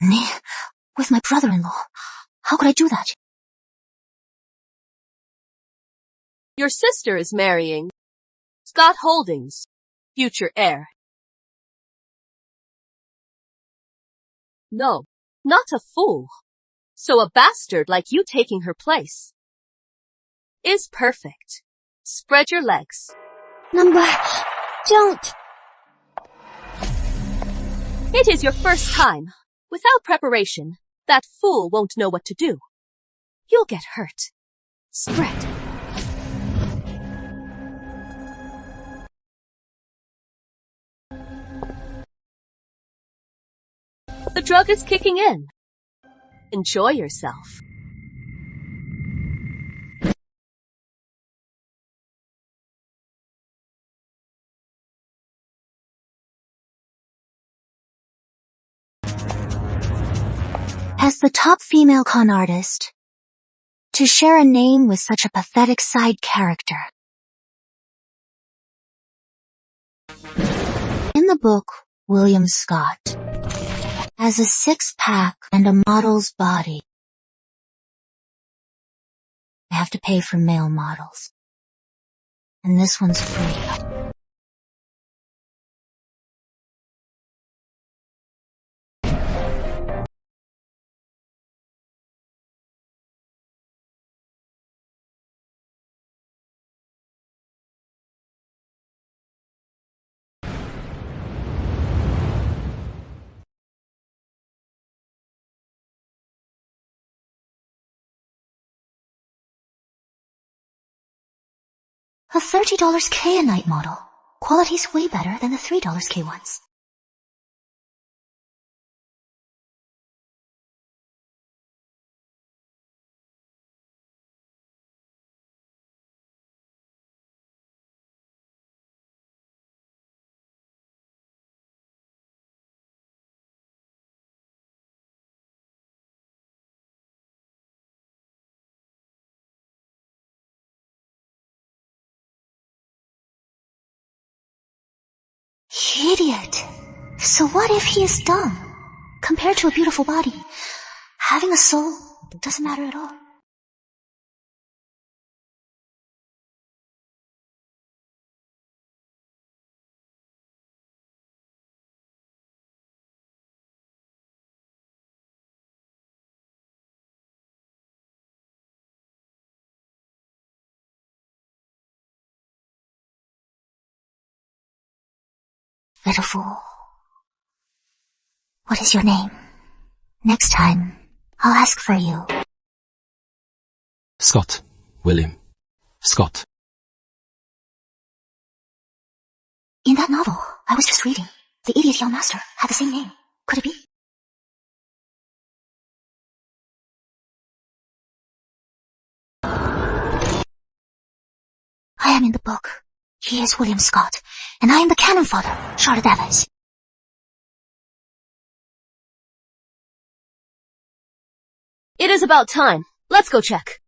Me? With my brother-in-law? How could I do that? Your sister is marrying Scott Holdings, future heir. No, not a fool. So a bastard like you taking her place is perfect. Spread your legs. Number, don't. It is your first time. Without preparation, that fool won't know what to do. You'll get hurt. Spread. The drug is kicking in. Enjoy yourself. As the top female con artist, to share a name with such a pathetic side character. In the book, William Scott has a six-pack and a model's body. I have to pay for male models. And this one's free. A $30 K a night model. Quality's way better than the $3 K ones. Idiot. So what if he is dumb? Compared to a beautiful body, having a soul doesn't matter at all. Little fool. What is your name? Next time, I'll ask for you. Scott. William. Scott. In that novel I was just reading, the idiot young master had the same name. Could it be? I am in the book. He is William Scott, and I am the cannon fodder, Charlotte Evans. It is about time. Let's go check.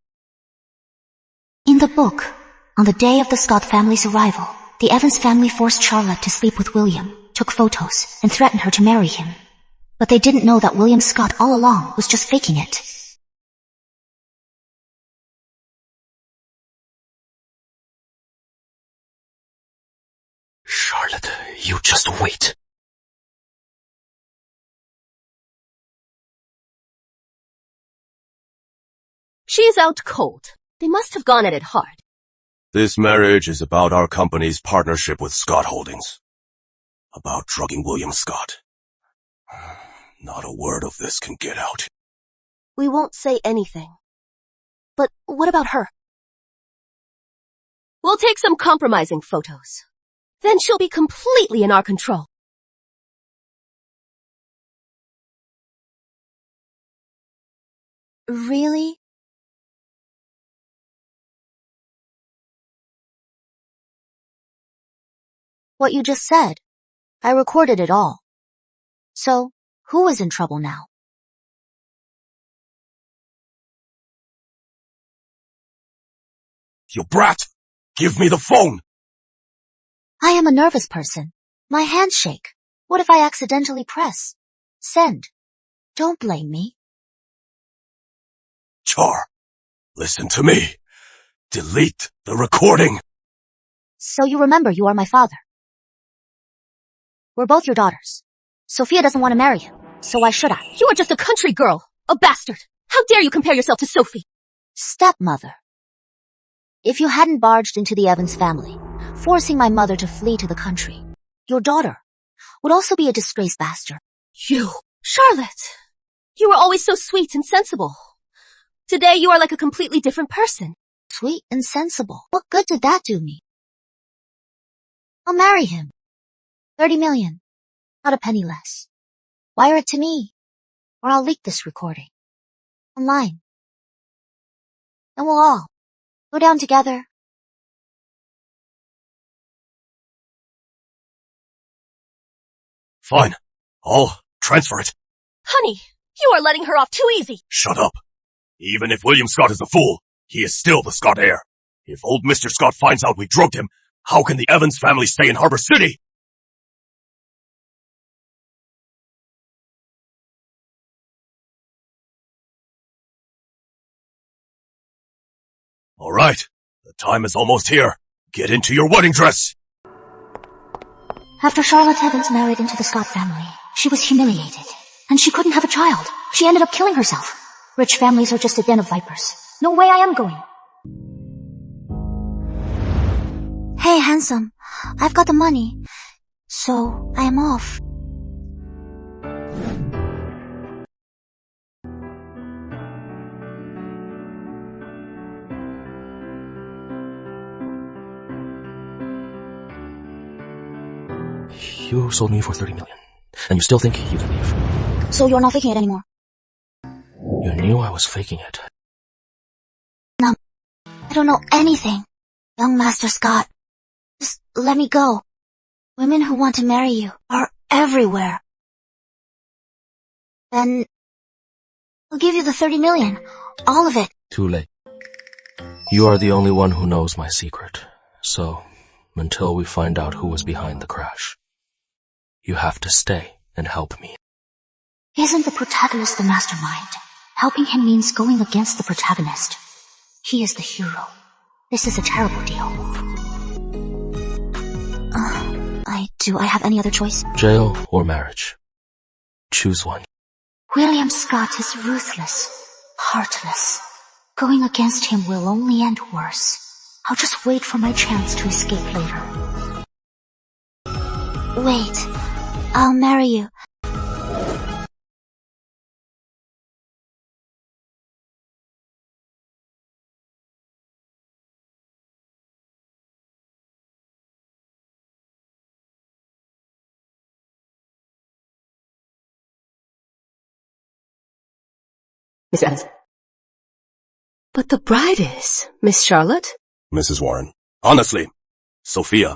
In the book, on the day of the Scott family's arrival, the Evans family forced Charlotte to sleep with William, took photos, and threatened her to marry him. But they didn't know that William Scott all along was just faking it. Charlotte, you just wait. She's out cold. They must have gone at it hard. This marriage is about our company's partnership with Scott Holdings. About drugging William Scott. Not a word of this can get out. We won't say anything. But what about her? We'll take some compromising photos. Then she'll be completely in our control. Really? What you just said. I recorded it all. So, who is in trouble now? You brat! Give me the phone! I am a nervous person. My hands shake. What if I accidentally press send? Don't blame me. Char, listen to me. Delete the recording. So you remember you are my father. We're both your daughters. Sophia doesn't want to marry you, so why should I? You are just a country girl, a bastard. How dare you compare yourself to Sophie? Stepmother. If you hadn't barged into the Evans family, forcing my mother to flee to the country, your daughter would also be a disgraced bastard. You, Charlotte, you were always so sweet and sensible. Today you are like a completely different person. Sweet and sensible. What good did that do me? I'll marry him. 30 million. Not a penny less. Wire it to me, or I'll leak this recording. Online. Then we'll all go down together. Fine. I'll transfer it. Honey, you are letting her off too easy. Shut up. Even if William Scott is a fool, he is still the Scott heir. If old Mr. Scott finds out we drugged him, how can the Evans family stay in Harbor City? All right. The time is almost here. Get into your wedding dress. After Charlotte Evans married into the Scott family, she was humiliated. And she couldn't have a child. She ended up killing herself. Rich families are just a den of vipers. No way I am going. Hey, handsome. I've got the money. So, I am off. You sold me for 30 million. And you still think you can leave? So you're not faking it anymore? You knew I was faking it. No. I don't know anything. Young Master Scott. Just let me go. Women who want to marry you are everywhere. Then I'll give you the 30 million. All of it. Too late. You are the only one who knows my secret. So, until we find out who was behind the crash, you have to stay and help me. Isn't the protagonist the mastermind? Helping him means going against the protagonist. He is the hero. This is a terrible deal. Do I have any other choice? Jail or marriage? Choose one. William Scott is ruthless, heartless. Going against him will only end worse. I'll just wait for my chance to escape later. Wait. I'll marry you. Miss Evans. But the bride is, Miss Charlotte. Mrs. Warren, honestly, Sophia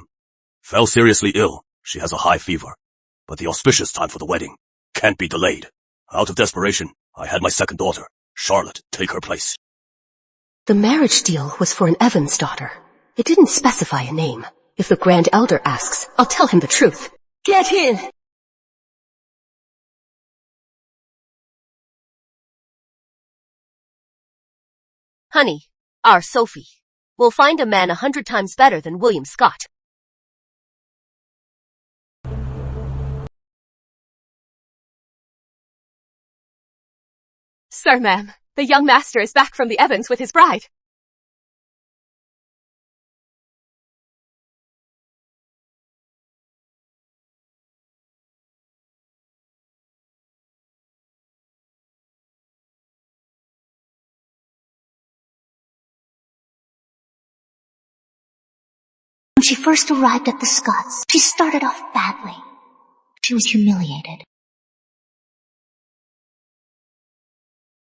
fell seriously ill. She has a high fever. But the auspicious time for the wedding can't be delayed. Out of desperation, I had my second daughter, Charlotte, take her place. The marriage deal was for an Evans daughter. It didn't specify a name. If the Grand Elder asks, I'll tell him the truth. Get in! Honey, our Sophie, will find a man 100 times better than William Scott. Sir, ma'am, the young master is back from the Evans with his bride. When she first arrived at the Scotts, she started off badly. She was humiliated.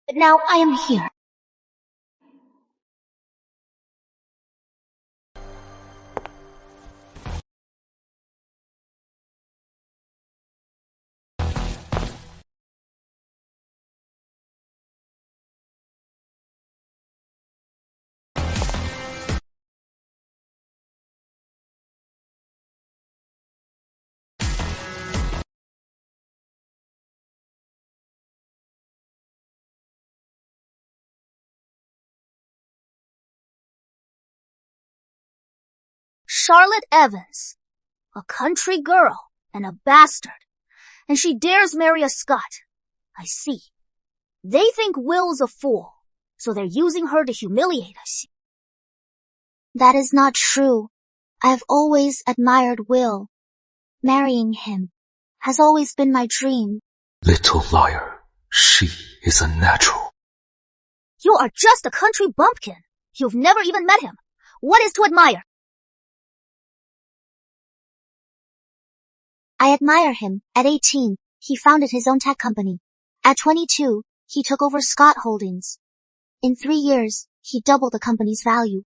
But now I am here. Charlotte Evans, a country girl and a bastard, and she dares marry a Scot. I see. They think Will's a fool, so they're using her to humiliate us. That is not true. I've always admired Will. Marrying him has always been my dream. Little liar. She is a natural. You are just a country bumpkin. You've never even met him. What is to admire? I admire him. At 18, he founded his own tech company. At 22, he took over Scott Holdings. In 3 years, he doubled the company's value.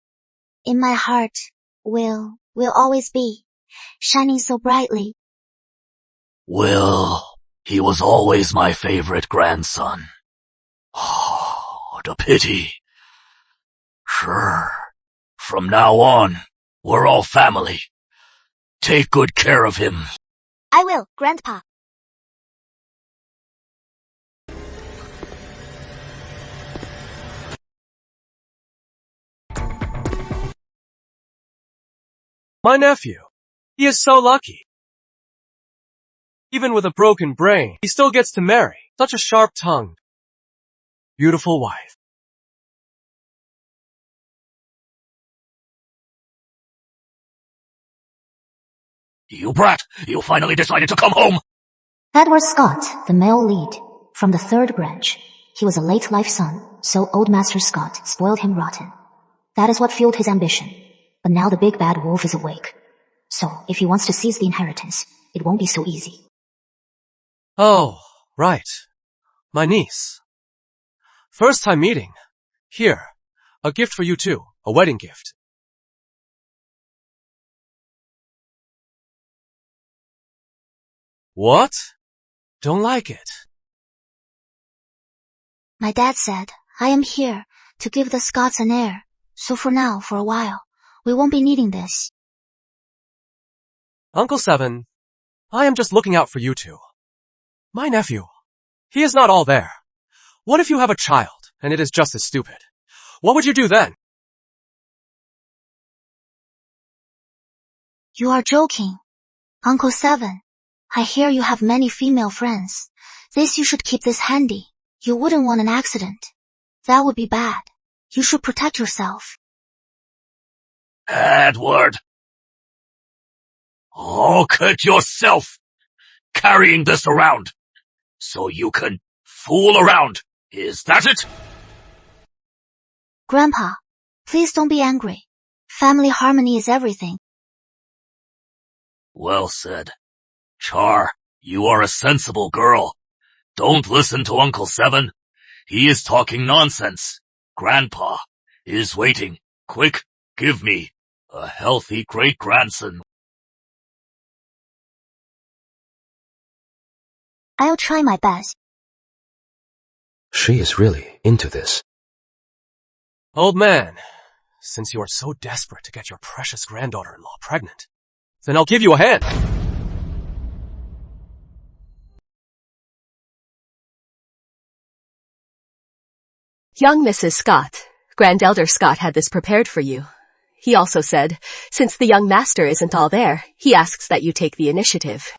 In my heart, Will always be, shining so brightly. Will, he was always my favorite grandson. Oh, what a pity. Sure, from now on, we're all family. Take good care of him. I will, Grandpa. My nephew. He is so lucky. Even with a broken brain, he still gets to marry such a sharp-tongued, beautiful wife. You brat! You finally decided to come home! Edward Scott, the male lead, from the third branch. He was a late life son, so old Master Scott spoiled him rotten. That is what fueled his ambition. But now the big bad wolf is awake. So, if he wants to seize the inheritance, it won't be so easy. Oh, right. My niece. First time meeting. Here, a gift for you too. A wedding gift. What? Don't like it. My dad said, I am here to give the Scots an heir. So for now, for a while, we won't be needing this. Uncle Seven, I am just looking out for you two. My nephew, he is not all there. What if you have a child, and it is just as stupid? What would you do then? You are joking. Uncle Seven, I hear you have many female friends. You should keep this handy. You wouldn't want an accident. That would be bad. You should protect yourself. Edward! Look at yourself! Carrying this around. So you can fool around. Is that it? Grandpa, please don't be angry. Family harmony is everything. Well said. Char, you are a sensible girl. Don't listen to Uncle Seven. He is talking nonsense. Grandpa is waiting. Quick, give me a healthy great-grandson. I'll try my best. She is really into this. Old man, since you are so desperate to get your precious granddaughter-in-law pregnant, then I'll give you a hand. Young Mrs. Scott, Grandelder Scott had this prepared for you. He also said, since the young master isn't all there, he asks that you take the initiative.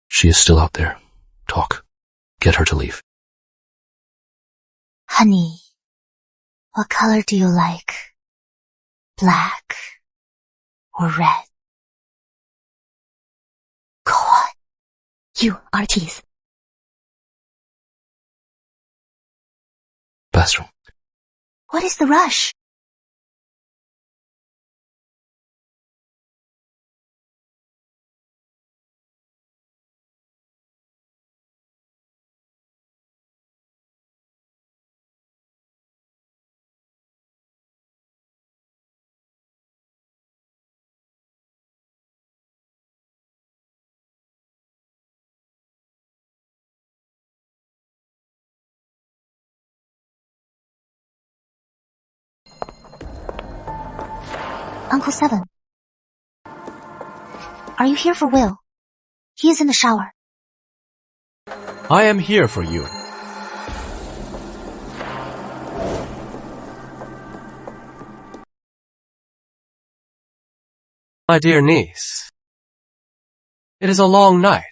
She is still out there. Talk. Get her to leave. Honey, what color do you like? Black or red? Go on. You are tease. Bathroom. What is the rush? Uncle Seven. Are you here for Will? He is in the shower. I am here for you. My dear niece, it is a long night.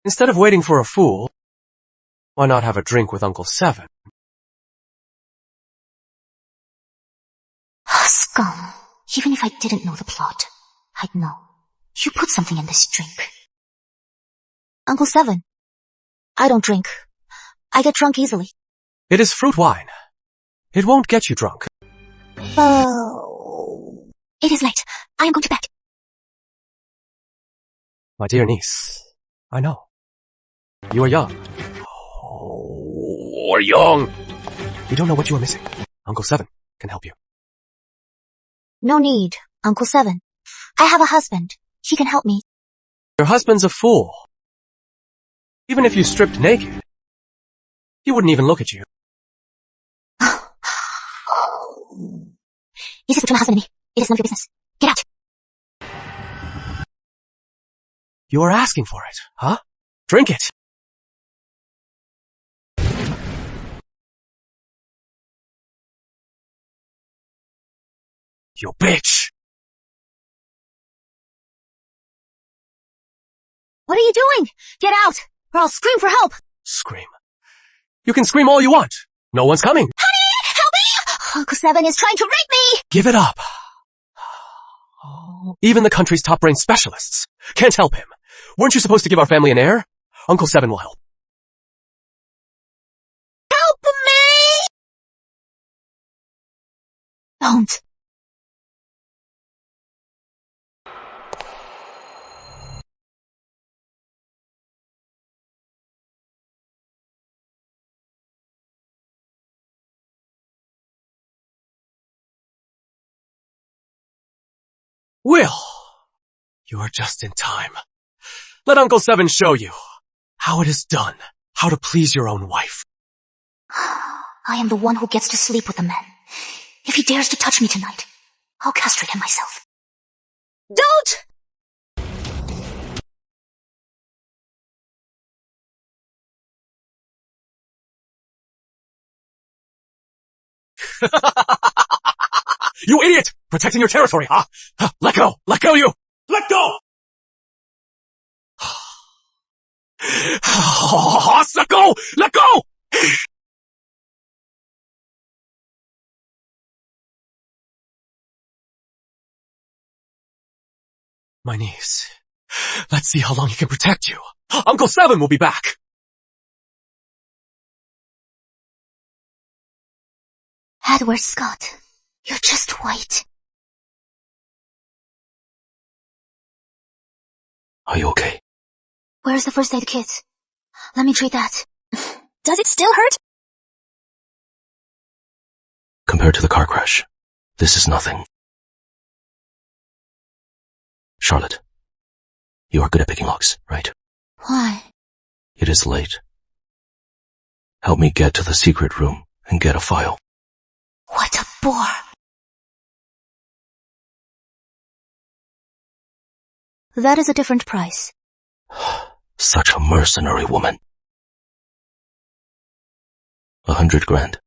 Instead of waiting for a fool, why not have a drink with Uncle Seven? Scum. Even if I didn't know the plot, I'd know. You put something in this drink. Uncle Seven. I don't drink. I get drunk easily. It is fruit wine. It won't get you drunk. Oh. It is late. I am going to bed. My dear niece, I know. You are young. Oh, young. You don't know what you are missing. Uncle Seven can help you. No need, Uncle Seven. I have a husband. He can help me. Your husband's a fool. Even if you stripped naked, he wouldn't even look at you. This is between my husband and me. It is none of your business. Get out. You are asking for it, huh? Drink it. You bitch! What are you doing? Get out, or I'll scream for help. Scream. You can scream all you want. No one's coming. Honey, help me! Uncle Seven is trying to rape me! Give it up. Even the country's top-brain specialists can't help him. Weren't you supposed to give our family an heir? Uncle Seven will help. Help me! Don't. Will, you are just in time. Let Uncle Seven show you how it is done, how to please your own wife. I am the one who gets to sleep with the men. If he dares to touch me tonight, I'll castrate him myself. Don't! You idiot! Protecting your territory, huh? Let go! Let go, you! Let go! Let go! Let go! My niece, let's see how long he can protect you. Uncle Seven will be back. Edward Scott, you're just white. Are you okay? Where's the first aid kit? Let me treat that. Does it still hurt? Compared to the car crash, this is nothing. Charlotte, you are good at picking locks, right? Why? It is late. Help me get to the secret room and get a file. What a bore. That is a different price. Such a mercenary woman. 100 grand.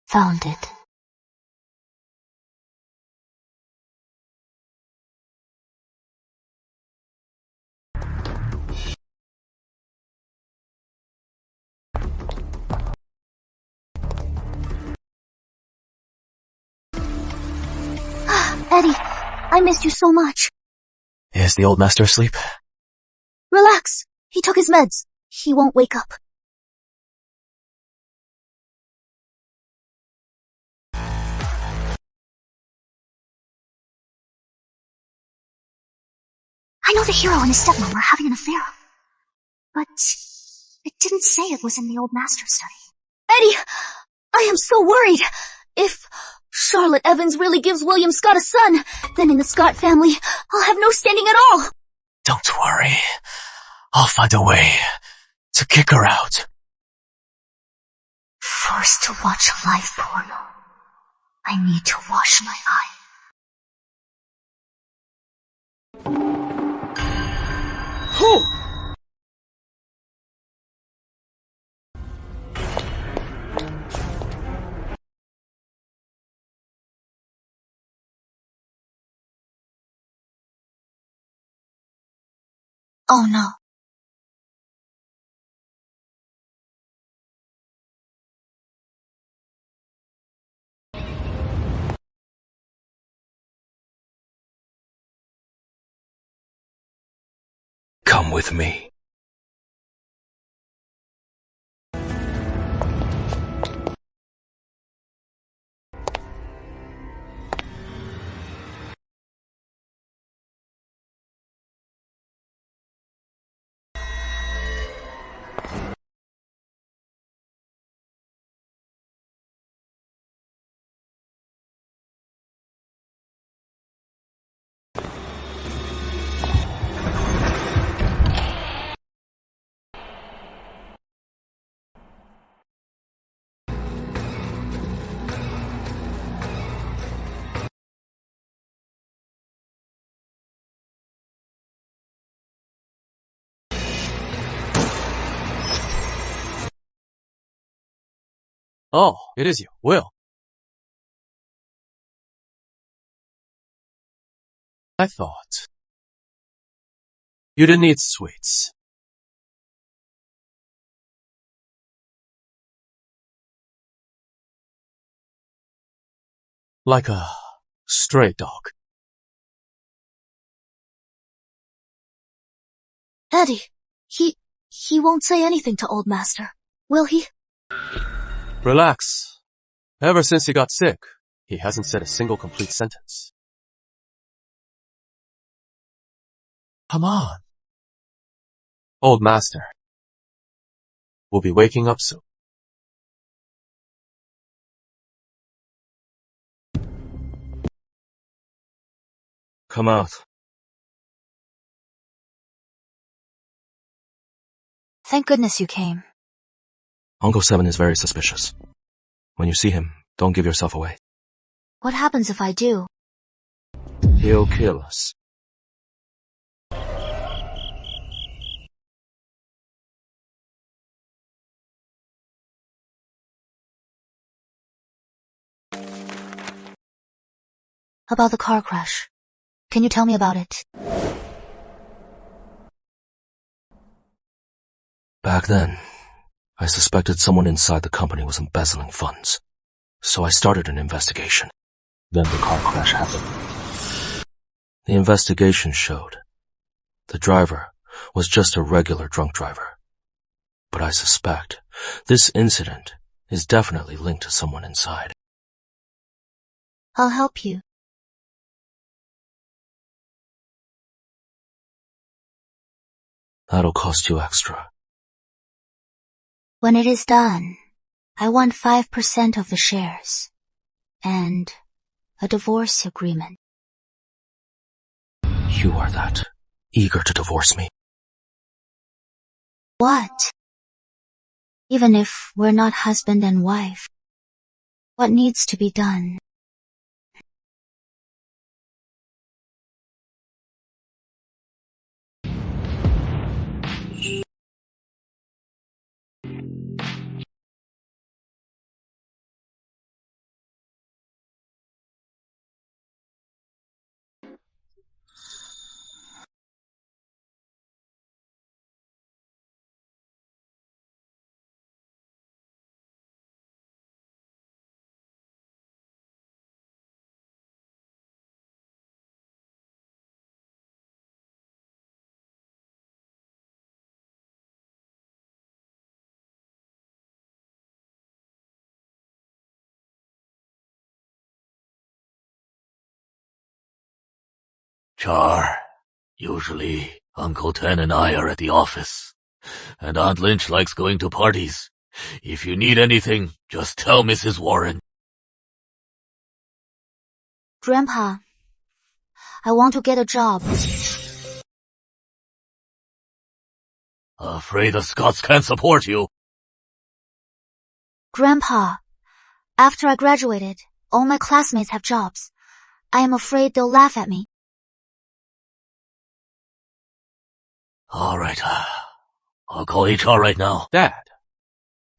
Found it. Eddie, I missed you so much. Is the old master asleep? Relax. He took his meds. He won't wake up. I know the hero and his stepmom are having an affair. But it didn't say it was in the old master's study. Eddie, I am so worried. If Charlotte Evans really gives William Scott a son, then in the Scott family, I'll have no standing at all. Don't worry. I'll find a way to kick her out. Forced to watch live porno. I need to wash my eye. Oh no. Come with me. Oh, it is you, Will. I thought you didn't eat sweets. Like a stray dog. Eddie, he won't say anything to Old Master, will he? Relax. Ever since he got sick, he hasn't said a single complete sentence. Come on. Old Master will be waking up soon. Come out. Thank goodness you came. Uncle Seven is very suspicious. When you see him, don't give yourself away. What happens if I do? He'll kill us. About the car crash. Can you tell me about it? Back then, I suspected someone inside the company was embezzling funds. So I started an investigation. Then the car crash happened. The investigation showed the driver was just a regular drunk driver. But I suspect this incident is definitely linked to someone inside. I'll help you. That'll cost you extra. When it is done, I want 5% of the shares. And a divorce agreement. You are that eager to divorce me. What? Even if we're not husband and wife, what needs to be done? Char, usually Uncle Ten and I are at the office, and Aunt Lynch likes going to parties. If you need anything, just tell Mrs. Warren. Grandpa, I want to get a job. Afraid the Scots can't support you. Grandpa, after I graduated, all my classmates have jobs. I am afraid they'll laugh at me. All right, I'll call HR right now. Dad,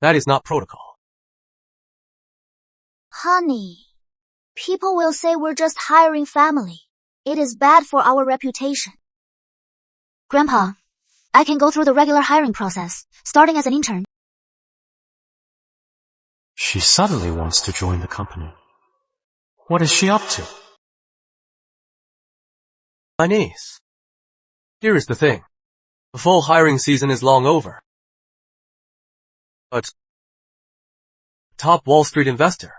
that is not protocol. Honey, people will say we're just hiring family. It is bad for our reputation. Grandpa, I can go through the regular hiring process, starting as an intern. She suddenly wants to join the company. What is she up to? My niece. Here is the thing. The full hiring season is long over. But top Wall Street investor,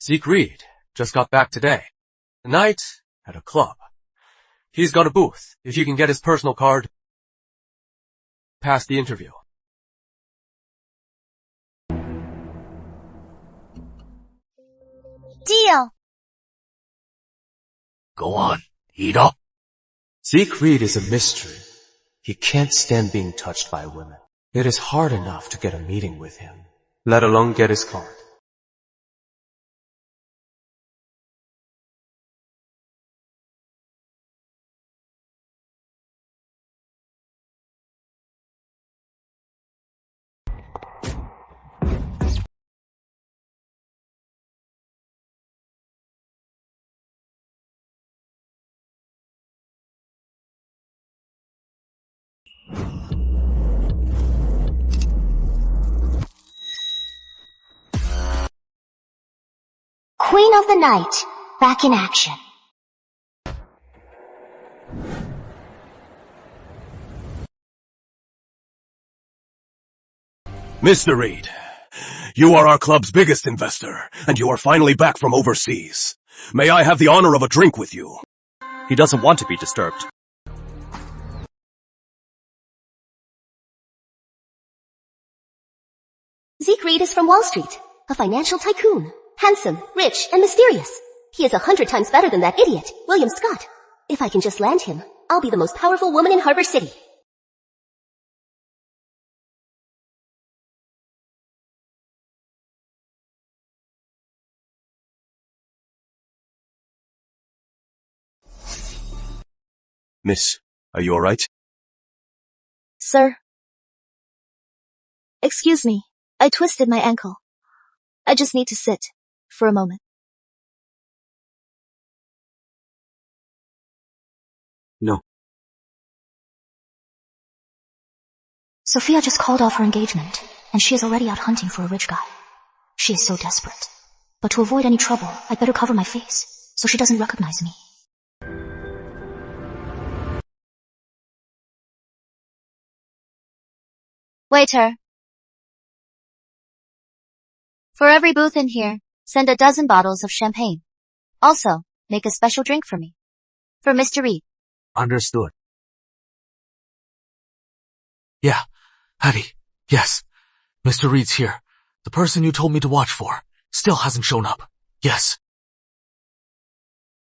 Zeke Reed, just got back today. Tonight, at a club. He's got a booth. If you can get his personal card, pass the interview. Deal! Go on, eat up. Zeke Reed is a mystery. He can't stand being touched by women. It is hard enough to get a meeting with him, let alone get his card. Queen of the Night, back in action. Mr. Reed, you are our club's biggest investor, and you are finally back from overseas. May I have the honor of a drink with you? He doesn't want to be disturbed. Zeke Reed is from Wall Street, a financial tycoon. Handsome, rich, and mysterious. He is 100 times better than that idiot, William Scott. If I can just land him, I'll be the most powerful woman in Harbor City. Miss, are you alright? Sir. Excuse me, I twisted my ankle. I just need to sit for a moment. No. Sophia just called off her engagement, and she is already out hunting for a rich guy. She is so desperate. But to avoid any trouble, I'd better cover my face, so she doesn't recognize me. Waiter. For every booth in here, send a dozen bottles of champagne. Also, make a special drink for me. For Mr. Reed. Understood. Yeah, Hattie, yes. Mr. Reed's here. The person you told me to watch for still hasn't shown up. Yes.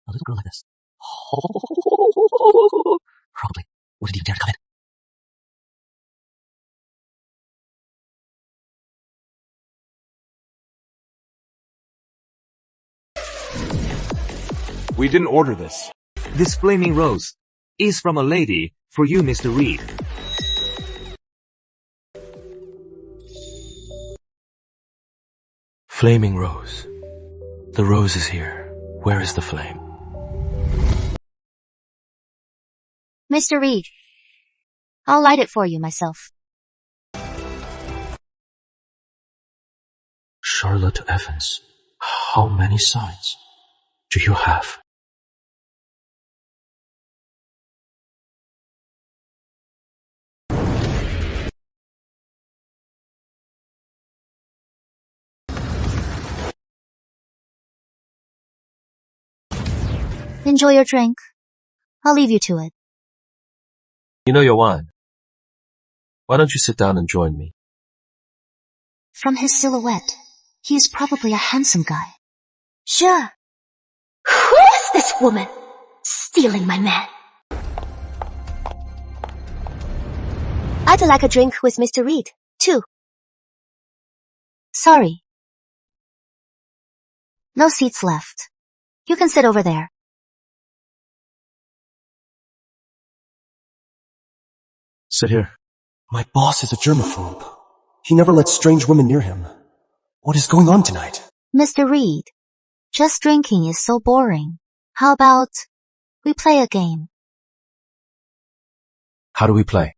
A little girl like this. Probably wouldn't even dare to come in. We didn't order this. This flaming rose is from a lady for you, Mr. Reed. Flaming rose. The rose is here. Where is the flame? Mr. Reed. I'll light it for you myself. Charlotte Evans. How many sides do you have? Enjoy your drink. I'll leave you to it. You know your wine. Why don't you sit down and join me? From his silhouette, he is probably a handsome guy. Sure. Who is this woman? Stealing my man. I'd like a drink with Mr. Reed, too. Sorry. No seats left. You can sit over there. Sit here. My boss is a germaphobe. He never lets strange women near him. What is going on tonight? Mr. Reed, just drinking is so boring. How about we play a game? How do we play?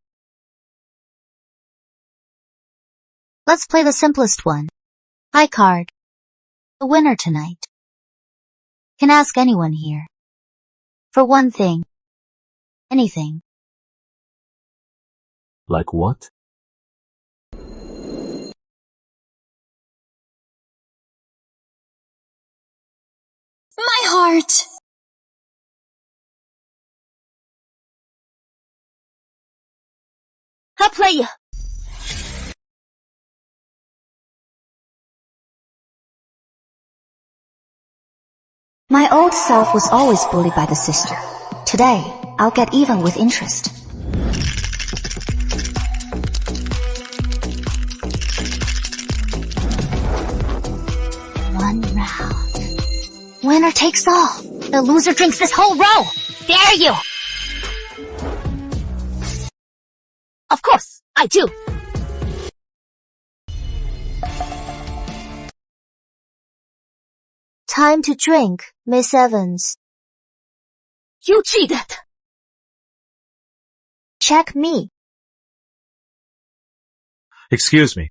Let's play the simplest one. High card. The winner tonight. Can ask anyone here. For one thing. Anything. Like what? My heart! I'll play you. My old self was always bullied by the sister. Today, I'll get even with interest. One round. Winner takes all. The loser drinks this whole row. Dare you! Of course, I do. Time to drink, Miss Evans. You cheated. Check me. Excuse me.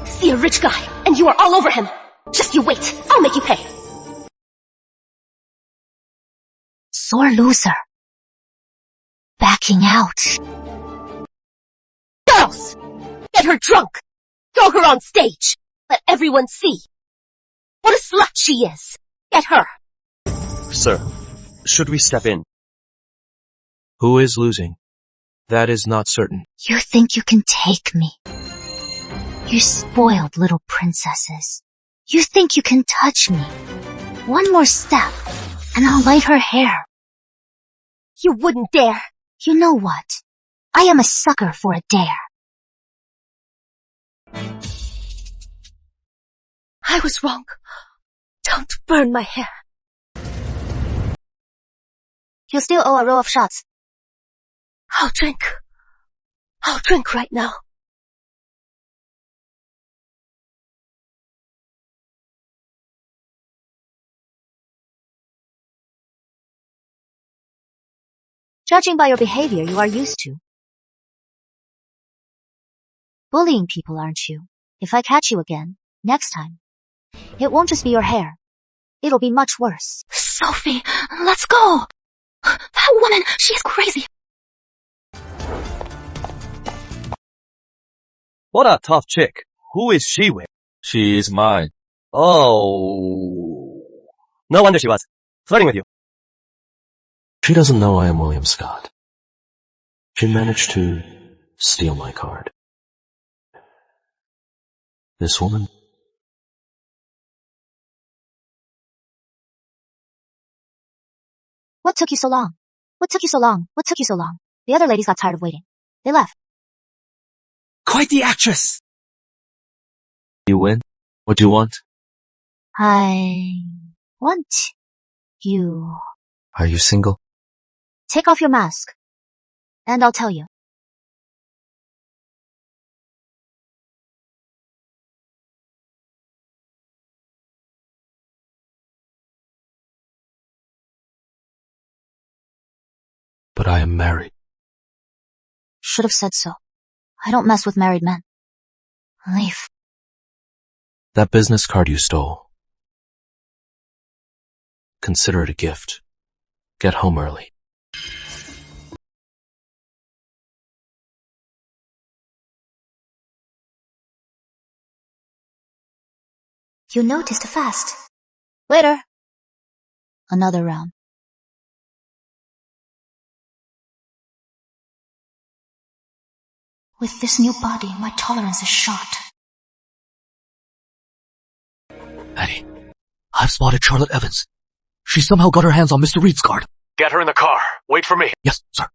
See a rich guy, and you are all over him. Just you wait. I'll make you pay. Sore loser. Backing out. Girls! Get her drunk. Throw her on stage. Let everyone see. What a slut she is. Get her. Sir, should we step in? Who is losing? That is not certain. You think you can take me? You spoiled little princesses. You think you can touch me? One more step, and I'll light her hair. You wouldn't dare. You know what? I am a sucker for a dare. I was wrong. Don't burn my hair. You still owe a row of shots. I'll drink. I'll drink right now. Judging by your behavior, you are used to. Bullying people, aren't you? If I catch you again, next time, it won't just be your hair. It'll be much worse. Sophie, let's go. That woman, she's crazy. What a tough chick. Who is she with? She is mine. Oh. No wonder she was flirting with you. She doesn't know I am William Scott. She managed to steal my card. This woman? What took you so long? What took you so long? What took you so long? The other ladies got tired of waiting. They left. Quite the actress! You win? What do you want? I want you. Are you single? Take off your mask, and I'll tell you. But I am married. Should have said so. I don't mess with married men. Leave. That business card you stole. Consider it a gift. Get home early. You noticed fast. Later. Another round. With this new body, my tolerance is shot. Eddie, I've spotted Charlotte Evans. She somehow got her hands on Mr. Reed's card. Get her in the car. Wait for me. Yes, sir.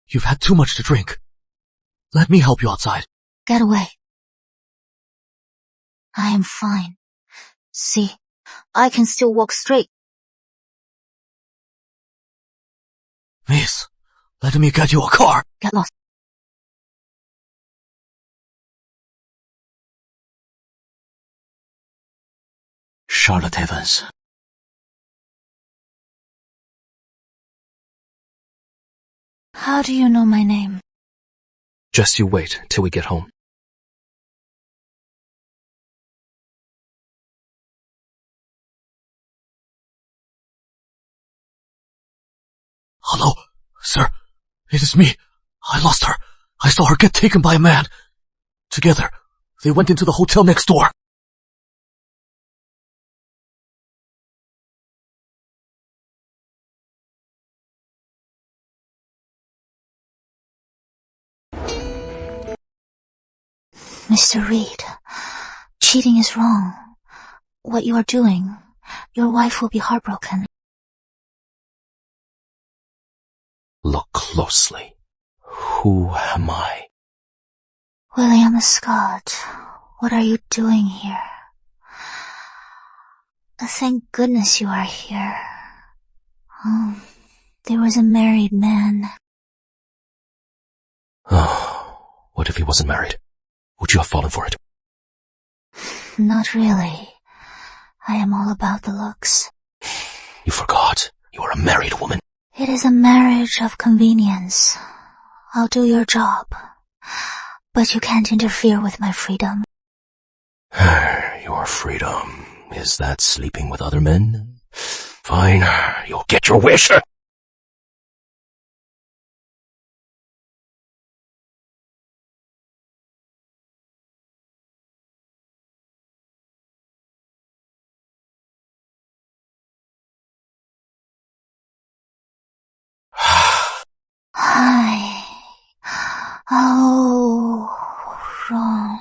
You've had too much to drink. Let me help you outside. Get away. I am fine. See, I can still walk straight. Miss, let me get you a car. Get lost. Charlotte Evans. How do you know my name? Just you wait till we get home. Hello, sir. It is me. I lost her. I saw her get taken by a man. Together, they went into the hotel next door. Mr. Reed, cheating is wrong. What you are doing, your wife will be heartbroken. Look closely. Who am I? William Scott, what are you doing here? Thank goodness you are here. Oh, there was a married man. Oh, what if he wasn't married? Would you have fallen for it? Not really. I am all about the looks. You forgot. You are a married woman. It is a marriage of convenience. I'll do your job. But you can't interfere with my freedom. Your freedom. Is that sleeping with other men? Fine. You'll get your wish. Hi. Oh, wrong.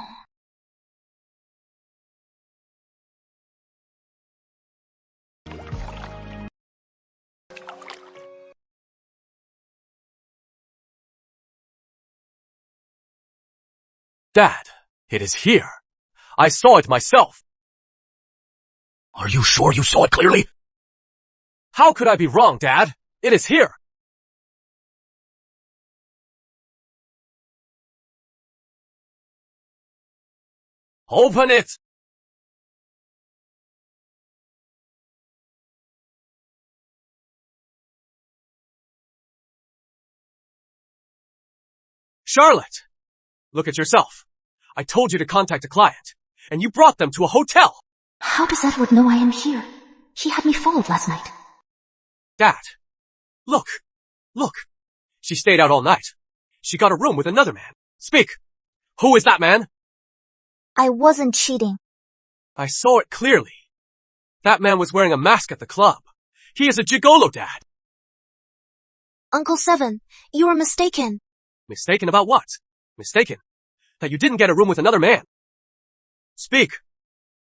Dad, it is here. I saw it myself. Are you sure you saw it clearly? How could I be wrong, Dad? It is here. Open it! Charlotte! Look at yourself. I told you to contact a client, and you brought them to a hotel. How does Edward know I am here? He had me followed last night. Dad, look. She stayed out all night. She got a room with another man. Speak. Who is that man? I wasn't cheating. I saw it clearly. That man was wearing a mask at the club. He is a gigolo, Dad. Uncle Seven, you were mistaken. Mistaken about what? Mistaken that you didn't get a room with another man. Speak.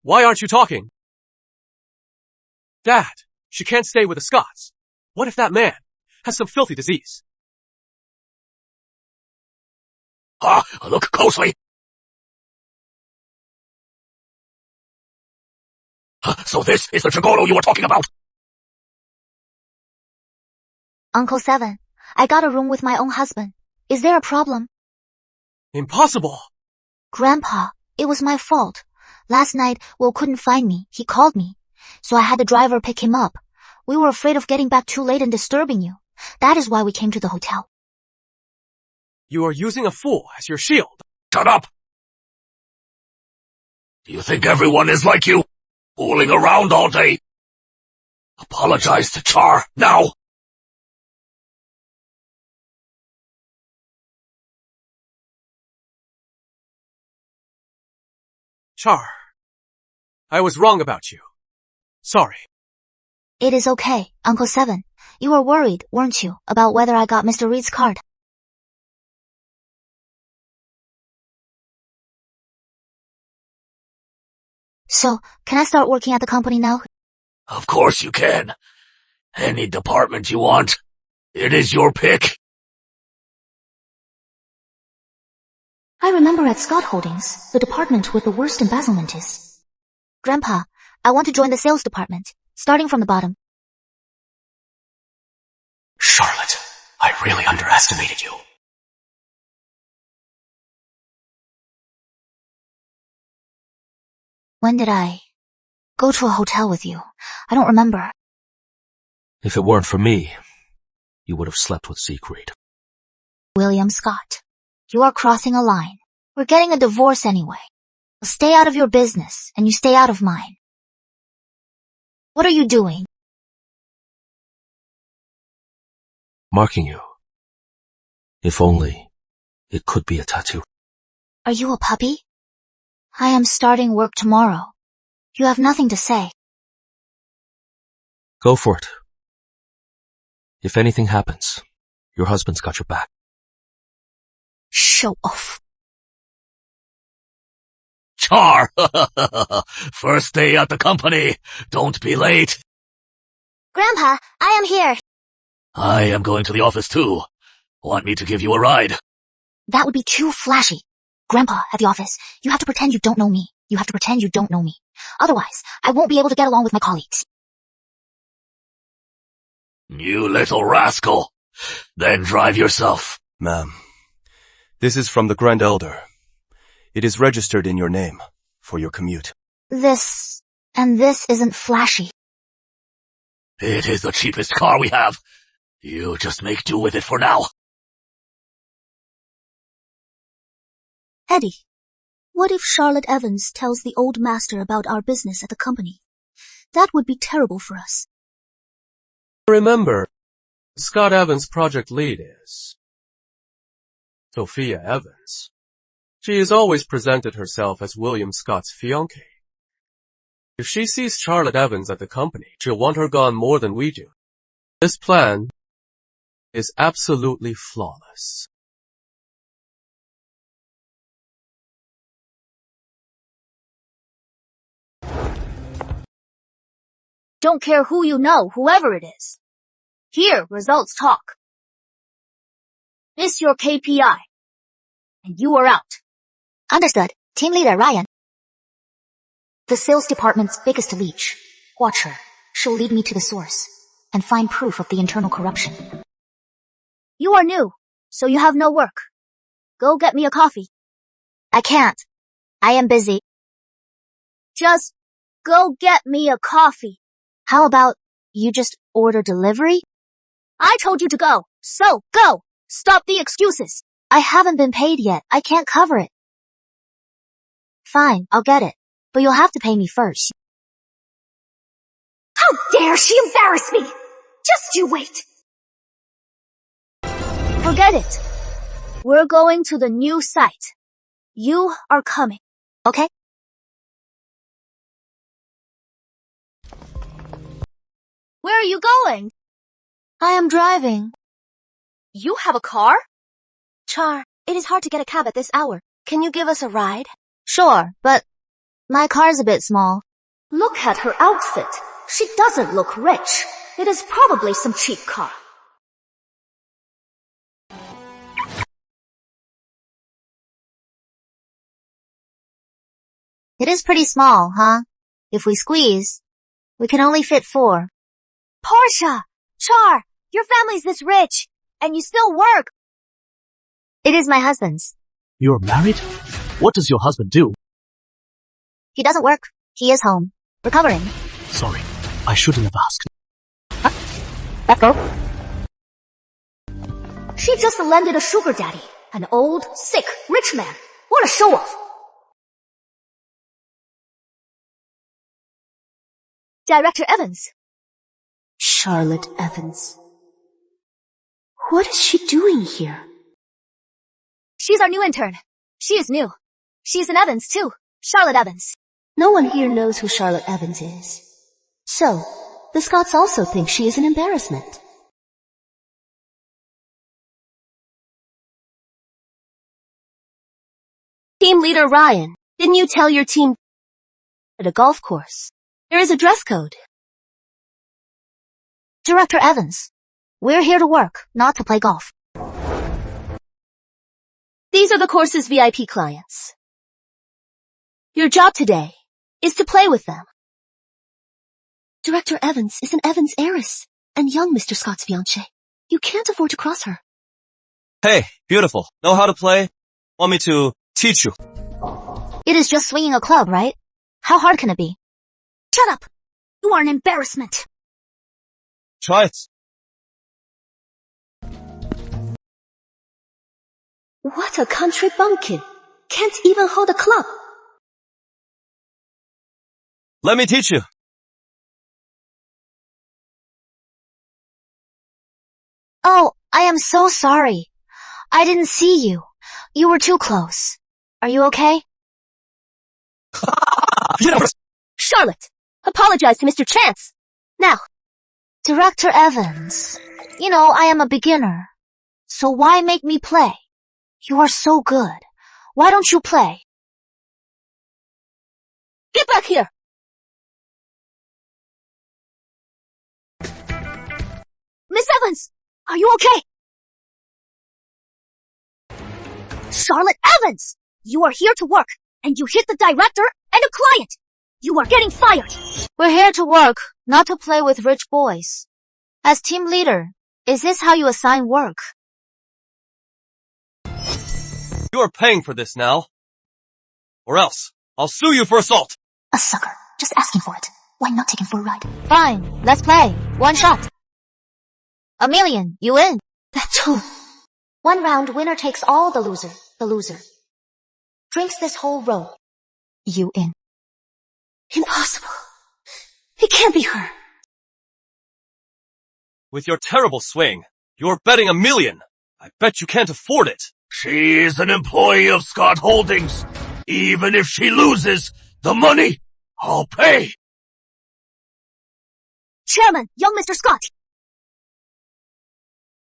Why aren't you talking? Dad, she can't stay with the Scotts. What if that man has some filthy disease? Look closely. So this is the gigolo you were talking about? Uncle Seven, I got a room with my own husband. Is there a problem? Impossible. Grandpa, it was my fault. Last night, Will couldn't find me. He called me. So I had the driver pick him up. We were afraid of getting back too late and disturbing you. That is why we came to the hotel. You are using a fool as your shield. Shut up! Do you think everyone is like you? Fooling around all day? Apologize to Char, now! Char, I was wrong about you. Sorry. It is okay, Uncle Seven. You were worried, weren't you, about whether I got Mr. Reed's card? So, can I start working at the company now? Of course you can. Any department you want. It is your pick. I remember at Scott Holdings, the department with the worst embezzlement is. Grandpa, I want to join the sales department, starting from the bottom. Charlotte, I really underestimated you. When did I go to a hotel with you? I don't remember. If it weren't for me, you would have slept with Siegfried. William Scott, you are crossing a line. We're getting a divorce anyway. I'll stay out of your business, and you stay out of mine. What are you doing? Marking you. If only it could be a tattoo. Are you a puppy? I am starting work tomorrow. You have nothing to say. Go for it. If anything happens, your husband's got your back. Show off. Char! First day at the company. Don't be late. Grandpa, I am here. I am going to the office too. Want me to give you a ride? That would be too flashy. Grandpa, at the office, you have to pretend you don't know me. You have to pretend you don't know me. Otherwise, I won't be able to get along with my colleagues. You little rascal. Then drive yourself. Ma'am, this is from the Grand Elder. It is registered in your name for your commute. This isn't flashy. It is the cheapest car we have. You just make do with it for now. Eddie, what if Charlotte Evans tells the old master about our business at the company? That would be terrible for us. Remember, Scott Evans' project lead is Sophia Evans. She has always presented herself as William Scott's fiancée. If she sees Charlotte Evans at the company, she'll want her gone more than we do. This plan is absolutely flawless. Don't care who you know, whoever it is. Here, results talk. Miss your KPI. And you are out. Understood. Team leader Ryan. The sales department's biggest leech. Watch her. She'll lead me to the source and find proof of the internal corruption. You are new, so you have no work. Go get me a coffee. I can't. I am busy. Just go get me a coffee. How about you just order delivery? I told you to go, so go! Stop the excuses. I haven't been paid yet. I can't cover it. Fine, I'll get it. But you'll have to pay me first. How dare she embarrass me! Just you wait! Forget it. We're going to the new site. You are coming. Okay? Where are you going? I am driving. You have a car? Char, it is hard to get a cab at this hour. Can you give us a ride? Sure, but my car's a bit small. Look at her outfit. She doesn't look rich. It is probably some cheap car. It is pretty small, huh? If we squeeze, we can only fit 4. Portia! Char! Your family's this rich, and you still work. It is my husband's. You're married? What does your husband do? He doesn't work. He is home. Recovering. Sorry, I shouldn't have asked. Let's go. She just landed a sugar daddy. An old, sick, rich man. What a show-off. Director Evans. Charlotte Evans. What is she doing here? She's our new intern. She is new. She's an Evans too. Charlotte Evans. No one here knows who Charlotte Evans is. So, The Scotts also think she is an embarrassment. Team leader Ryan, didn't you tell your team at a golf course? There is a dress code. Director Evans, we're here to work, not to play golf. These are the course's VIP clients. Your job today is to play with them. Director Evans is an Evans heiress and young Mr. Scott's fiancée. You can't afford to cross her. Hey, beautiful. Know how to play? Want me to teach you? It is just swinging a club, right? How hard can it be? Shut up! You are an embarrassment. Try it. What a country bumpkin. Can't even hold a club. Let me teach you. Oh, I am so sorry. I didn't see you. You were too close. Are you okay? Charlotte, apologize to Mr. Chance. Now. Director Evans, you know I am a beginner. So why make me play? You are so good. Why don't you play? Get back here! Miss Evans, are you okay? Charlotte Evans! You are here to work, and you hit the director and a client. You are getting fired. We're here to work, not to play with rich boys. As team leader, is this how you assign work? You are paying for this now. Or else, I'll sue you for assault. A sucker. Just asking for it. Why not take him for a ride? Fine, let's play. One shot. $1 million, you win. That's all. 1 round, winner takes all. The loser drinks this whole row. You in. Impossible. It can't be her. With your terrible swing, you're betting $1 million. I bet you can't afford it. She is an employee of Scott Holdings. Even if she loses, the money, I'll pay. Chairman, young Mr. Scott.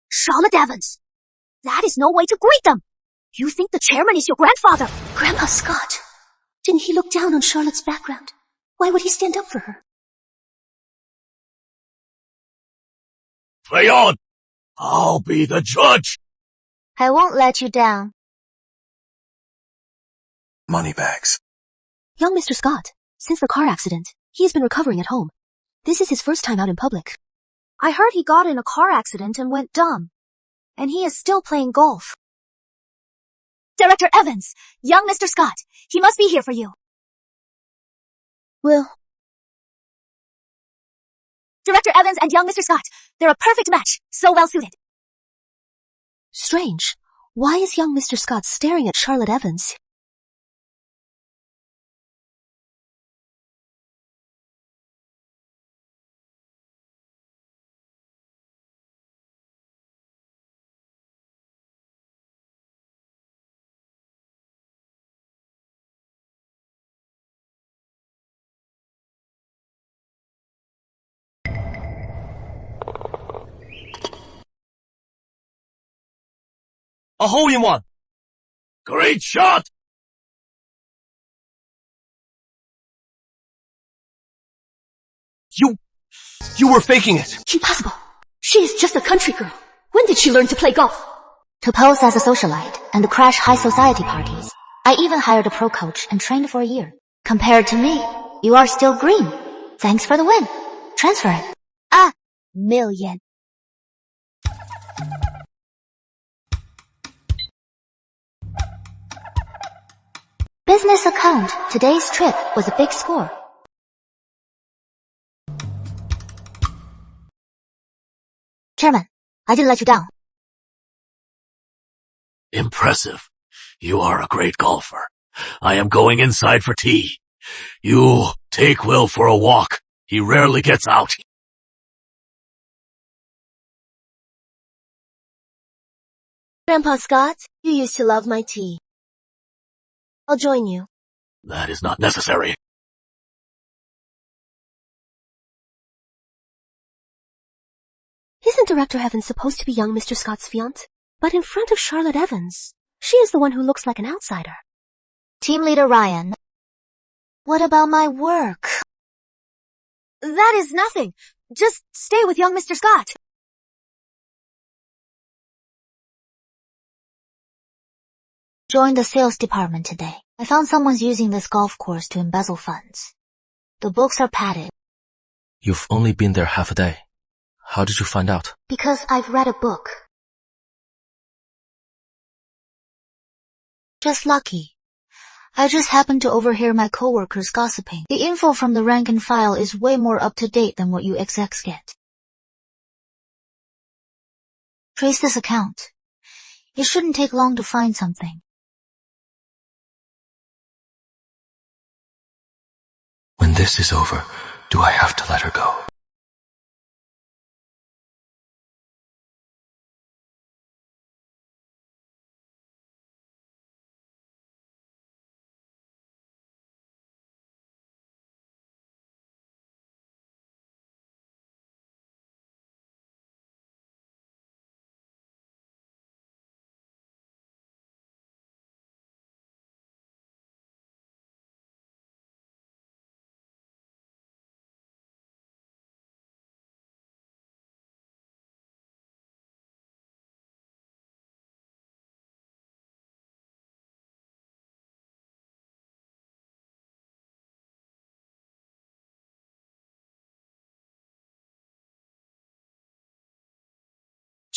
Charlotte Evans. That is no way to greet them. You think the chairman is your grandfather. Grandpa Scott. Didn't he look down on Charlotte's background? Why would he stand up for her? Play on. I'll be the judge. I won't let you down. Moneybags. Young Mr. Scott, since the car accident, he has been recovering at home. This is his first time out in public. I heard he got in a car accident and went dumb. And he is still playing golf. Director Evans, young Mr. Scott, he must be here for you. Will. Director Evans and young Mr. Scott, they're a perfect match, so well suited. Strange. Why is young Mr. Scott staring at Charlotte Evans? A hole-in-one. Great shot. You were faking it. Impossible. She is just a country girl. When did she learn to play golf? To pose as a socialite and to crash high society parties. I even hired a pro coach and trained for a year. Compared to me, you are still green. Thanks for the win. Transfer it. $1 million. Business account. Today's trip was a big score. Chairman, I didn't let you down. Impressive. You are a great golfer. I am going inside for tea. You take Will for a walk. He rarely gets out. Grandpa Scott, you used to love my tea. I'll join you. That is not necessary. Isn't Director Evans supposed to be young Mr. Scott's fiancé? But in front of Charlotte Evans, she is the one who looks like an outsider. Team Leader Ryan. What about my work? That is nothing. Just stay with young Mr. Scott. Joined the sales department today. I found someone's using this golf course to embezzle funds. The books are padded. You've only been there half a day. How did you find out? Because I've read a book. Just lucky. I just happened to overhear my coworkers gossiping. The info from the rank and file is way more up to date than what you execs get. Trace this account. It shouldn't take long to find something. When this is over, do I have to let her go?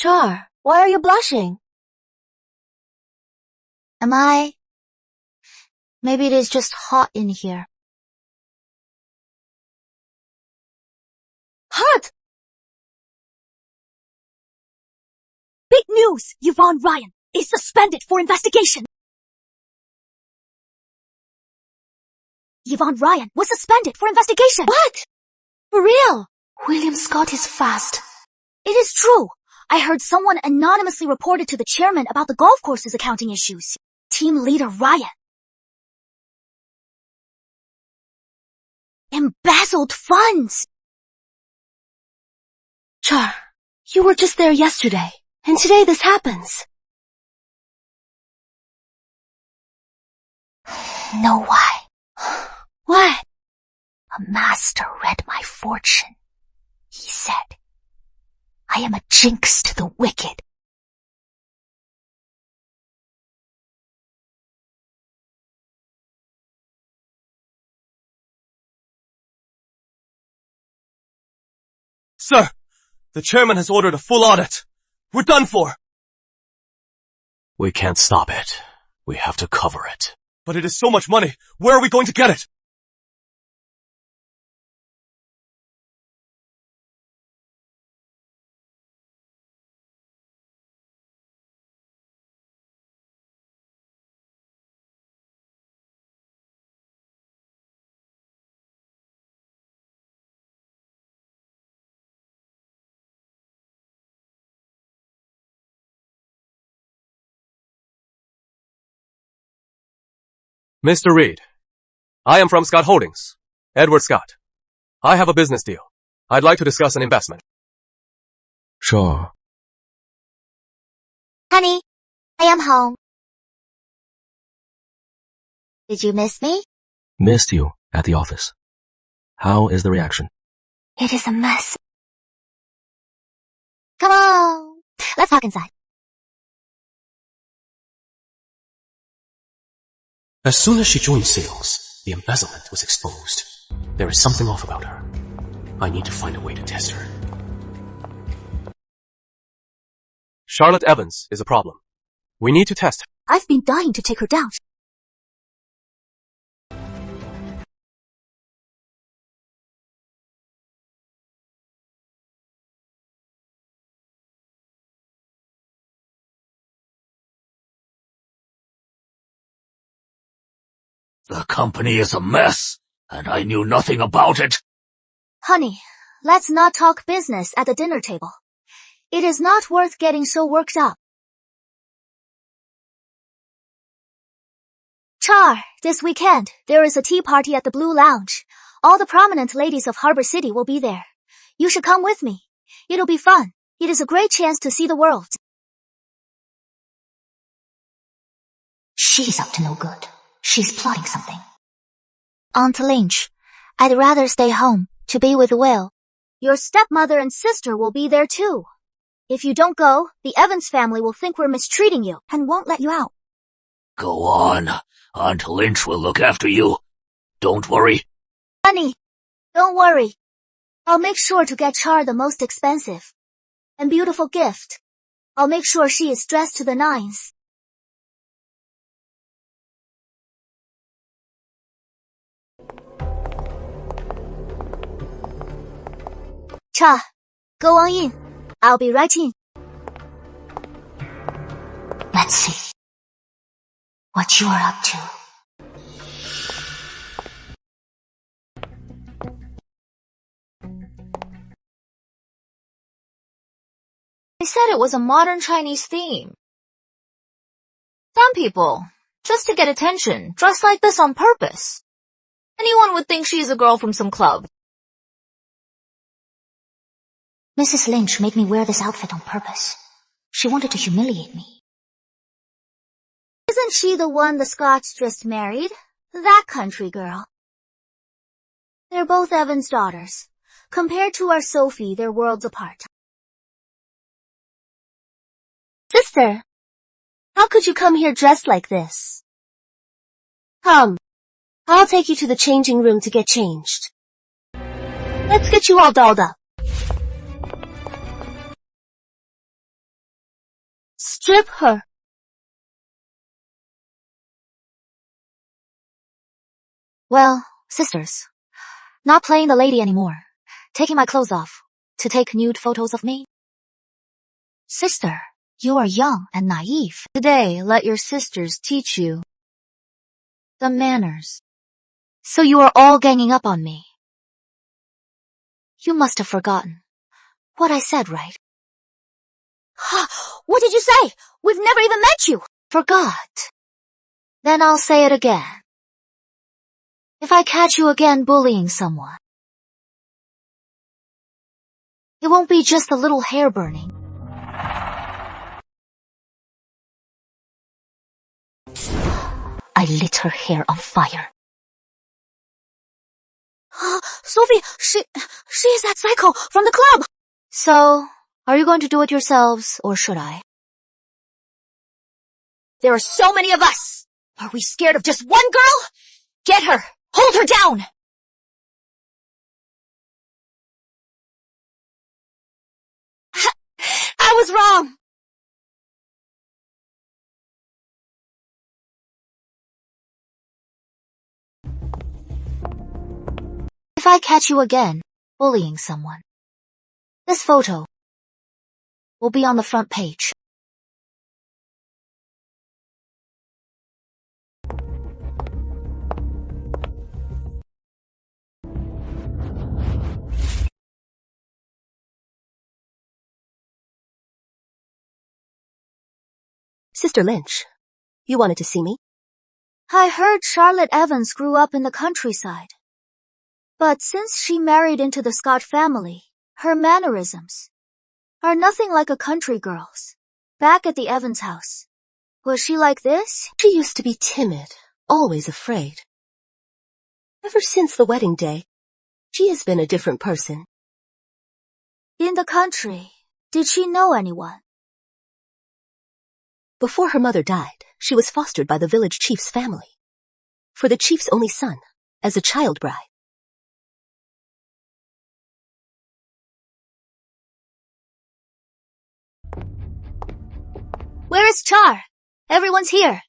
Char, why are you blushing? Am I? Maybe it is just hot in here. Hot! Big news! Yvonne Ryan is suspended for investigation. Yvonne Ryan was suspended for investigation. What? For real? William Scott is fast. It is true. I heard someone anonymously reported to the chairman about the golf course's accounting issues. Team Leader Ryan embezzled funds. Char, you were just there yesterday, and today this happens. Know why? What? A master read my fortune. He said, I am a jinx to the wicked. Sir, the chairman has ordered a full audit. We're done for. We can't stop it. We have to cover it. But it is so much money. Where are we going to get it? Mr. Reed, I am from Scott Holdings, Edward Scott. I have a business deal. I'd like to discuss an investment. Sure. Honey, I am home. Did you miss me? Missed you at the office. How is the reaction? It is a mess. Come on, let's talk inside. As soon as she joined sales, the embezzlement was exposed. There is something off about her. I need to find a way to test her. Charlotte Evans is a problem. We need to test her. I've been dying to take her down. The company is a mess, and I knew nothing about it. Honey, let's not talk business at the dinner table. It is not worth getting so worked up. Char, this weekend, there is a tea party at the Blue Lounge. All the prominent ladies of Harbor City will be there. You should come with me. It'll be fun. It is a great chance to see the world. She's up to no good. She's plotting something. Aunt Lynch, I'd rather stay home to be with Will. Your stepmother and sister will be there too. If you don't go, the Evans family will think we're mistreating you and won't let you out. Go on. Aunt Lynch will look after you. Don't worry. Honey, don't worry. I'll make sure to get Char the most expensive and beautiful gift. I'll make sure she is dressed to the nines. Cha, go on in. I'll be right in. Let's see what you are up to. They said it was a modern Chinese theme. Some people, just to get attention, dress like this on purpose. Anyone would think she's a girl from some club. Mrs. Lynch made me wear this outfit on purpose. She wanted to humiliate me. Isn't she the one the Scotts just married? That country girl. They're both Evans' daughters. Compared to our Sophie, they're worlds apart. Sister, how could you come here dressed like this? Come, I'll take you to the changing room to get changed. Let's get you all dolled up. Strip her. Well, sisters, not playing the lady anymore. Taking my clothes off to take nude photos of me. Sister, you are young and naive. Today, let your sisters teach you the manners. So you are all ganging up on me. You must have forgotten what I said, right? What did you say? We've never even met you. Forgot. Then I'll say it again. If I catch you again bullying someone, it won't be just a little hair burning. I lit her hair on fire. Sophie, she is that psycho from the club. So, are you going to do it yourselves, or should I? There are so many of us. Are we scared of just one girl? Get her. Hold her down. I was wrong. If I catch you again bullying someone, this photo will be on the front page. Sister Lynch, you wanted to see me? I heard Charlotte Evans grew up in the countryside. But since she married into the Scott family, her mannerisms are nothing like a country girl's. Back at the Evans house, was she like this? She used to be timid, always afraid. Ever since the wedding day, she has been a different person. In the country, did she know anyone? Before her mother died, she was fostered by the village chief's family. For the chief's only son, as a child bride. Where is Char? Everyone's here,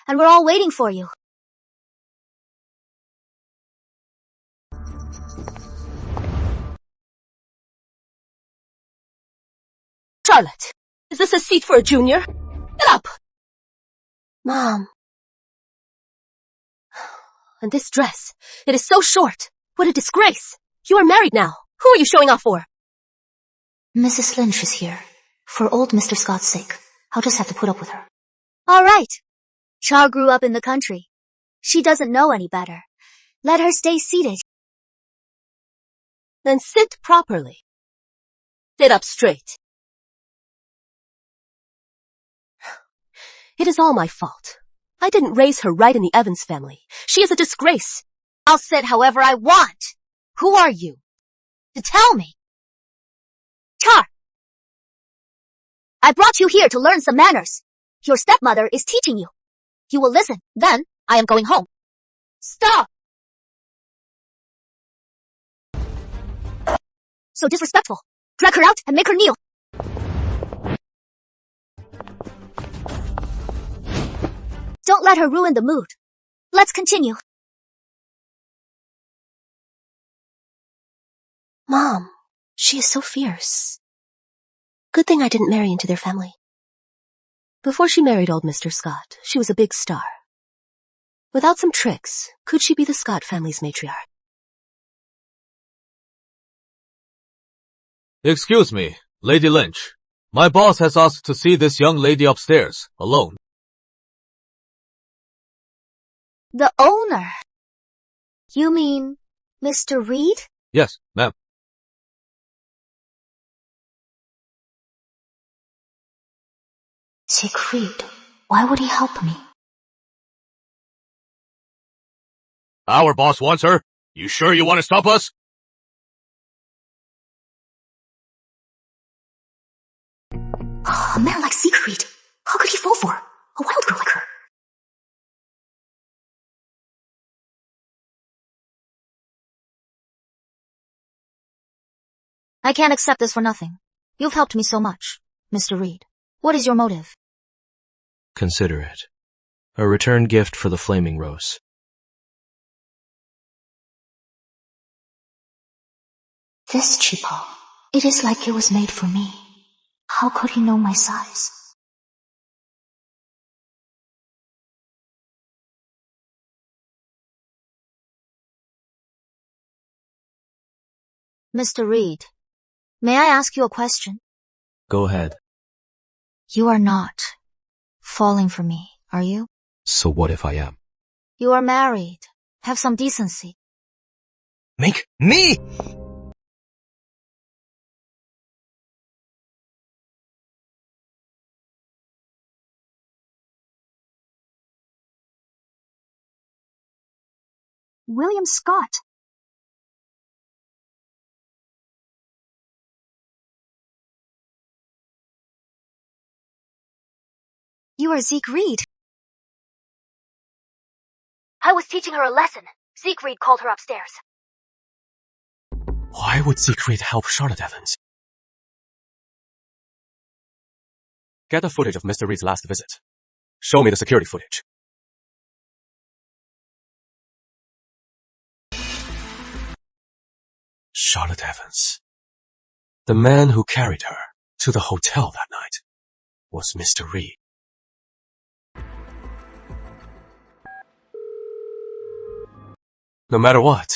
and we're all waiting for you. Charlotte, is this a seat for a junior? Get up! Mom. And this dress, it is so short. What a disgrace. You are married now. Who are you showing off for? Mrs. Lynch is here. For old Mr. Scott's sake, I'll just have to put up with her. All right. Char grew up in the country. She doesn't know any better. Let her stay seated. Then sit properly. Sit up straight. It is all my fault. I didn't raise her right in the Evans family. She is a disgrace. I'll sit however I want. Who are you? To tell me. Char! I brought you here to learn some manners. Your stepmother is teaching you. You will listen. Then, I am going home. Stop! So disrespectful. Drag her out and make her kneel. Don't let her ruin the mood. Let's continue. Mom, she is so fierce. Good thing I didn't marry into their family. Before she married old Mr. Scott, she was a big star. Without some tricks, could she be the Scott family's matriarch? Excuse me, Lady Lynch. My boss has asked to see this young lady upstairs, alone. The owner. You mean Mr. Reed? Yes, ma'am. Siegfried, why would he help me? Our boss wants her. You sure you want to stop us? A man like Siegfried, how could he fall for a wild girl like her? I can't accept this for nothing. You've helped me so much, Mr. Reed. What is your motive? Consider it. A return gift for the Flaming Rose. This cheapo, it is like it was made for me. How could he know my size? Mr. Reed, may I ask you a question? Go ahead. You are not falling for me, are you? So what if I am? You are married. Have some decency. Make me! William Scott. You are Zeke Reed. I was teaching her a lesson. Zeke Reed called her upstairs. Why would Siegfried help Charlotte Evans? Get the footage of Mr. Reed's last visit. Show me the security footage. Charlotte Evans. The man who carried her to the hotel that night was Mr. Reed. No matter what,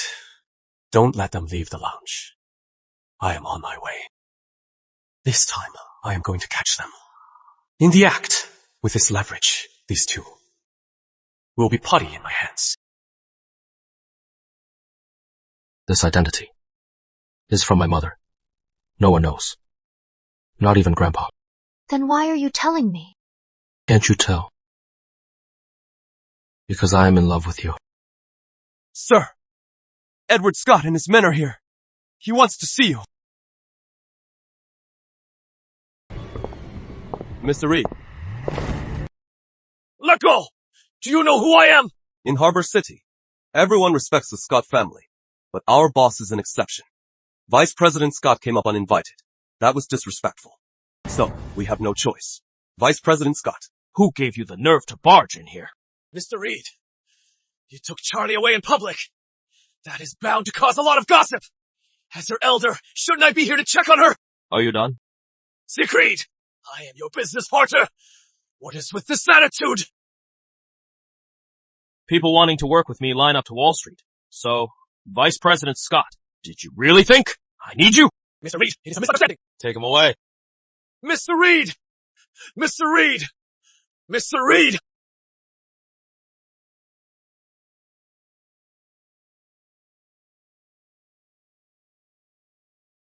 don't let them leave the lounge. I am on my way. This time, I am going to catch them. In the act, with this leverage, these two will be putty in my hands. This identity is from my mother. No one knows. Not even Grandpa. Then why are you telling me? Can't you tell? Because I am in love with you. Sir! Edward Scott and his men are here. He wants to see you. Mr. Reed. Let go! Do you know who I am? In Harbor City, everyone respects the Scott family, but our boss is an exception. Vice President Scott came up uninvited. That was disrespectful. So, we have no choice. Vice President Scott. Who gave you the nerve to barge in here? Mr. Reed, you took Charlie away in public. That is bound to cause a lot of gossip. As her elder, shouldn't I be here to check on her? Are you done? Siegfried, I am your business partner. What is with this attitude? People wanting to work with me line up to Wall Street. So, Vice President Scott, did you really think I need you? Mr. Reed, it is a misunderstanding. Take him away. Mr. Reed! Mr. Reed! Mr. Reed!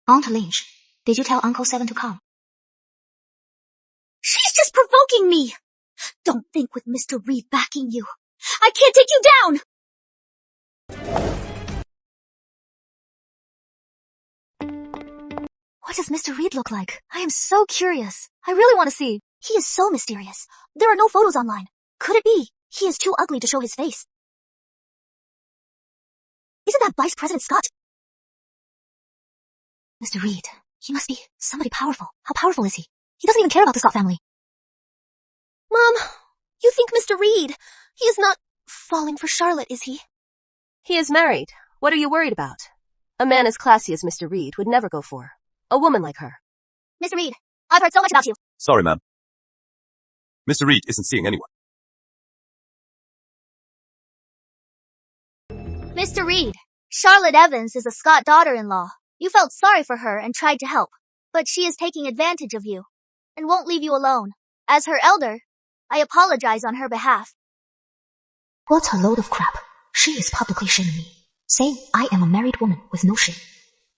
Aunt Lynch, did you tell Uncle Seven to come? She's just provoking me! Don't think with Mr. Reed backing you, I can't take you down! What does Mr. Reed look like? I am so curious. I really want to see. He is so mysterious. There are no photos online. Could it be he is too ugly to show his face? Isn't that Vice President Scott? Mr. Reed. He must be somebody powerful. How powerful is he? He doesn't even care about the Scott family. Mom, you think Mr. Reed, he is not falling for Charlotte, is he? He is married. What are you worried about? A man as classy as Mr. Reed would never go for a woman like her. Mr. Reed, I've heard so much about you. Sorry, ma'am. Mr. Reed isn't seeing anyone. Mr. Reed, Charlotte Evans is a Scott daughter-in-law. You felt sorry for her and tried to help, but she is taking advantage of you and won't leave you alone. As her elder, I apologize on her behalf. What a load of crap. She is publicly shaming me, saying I am a married woman with no shame,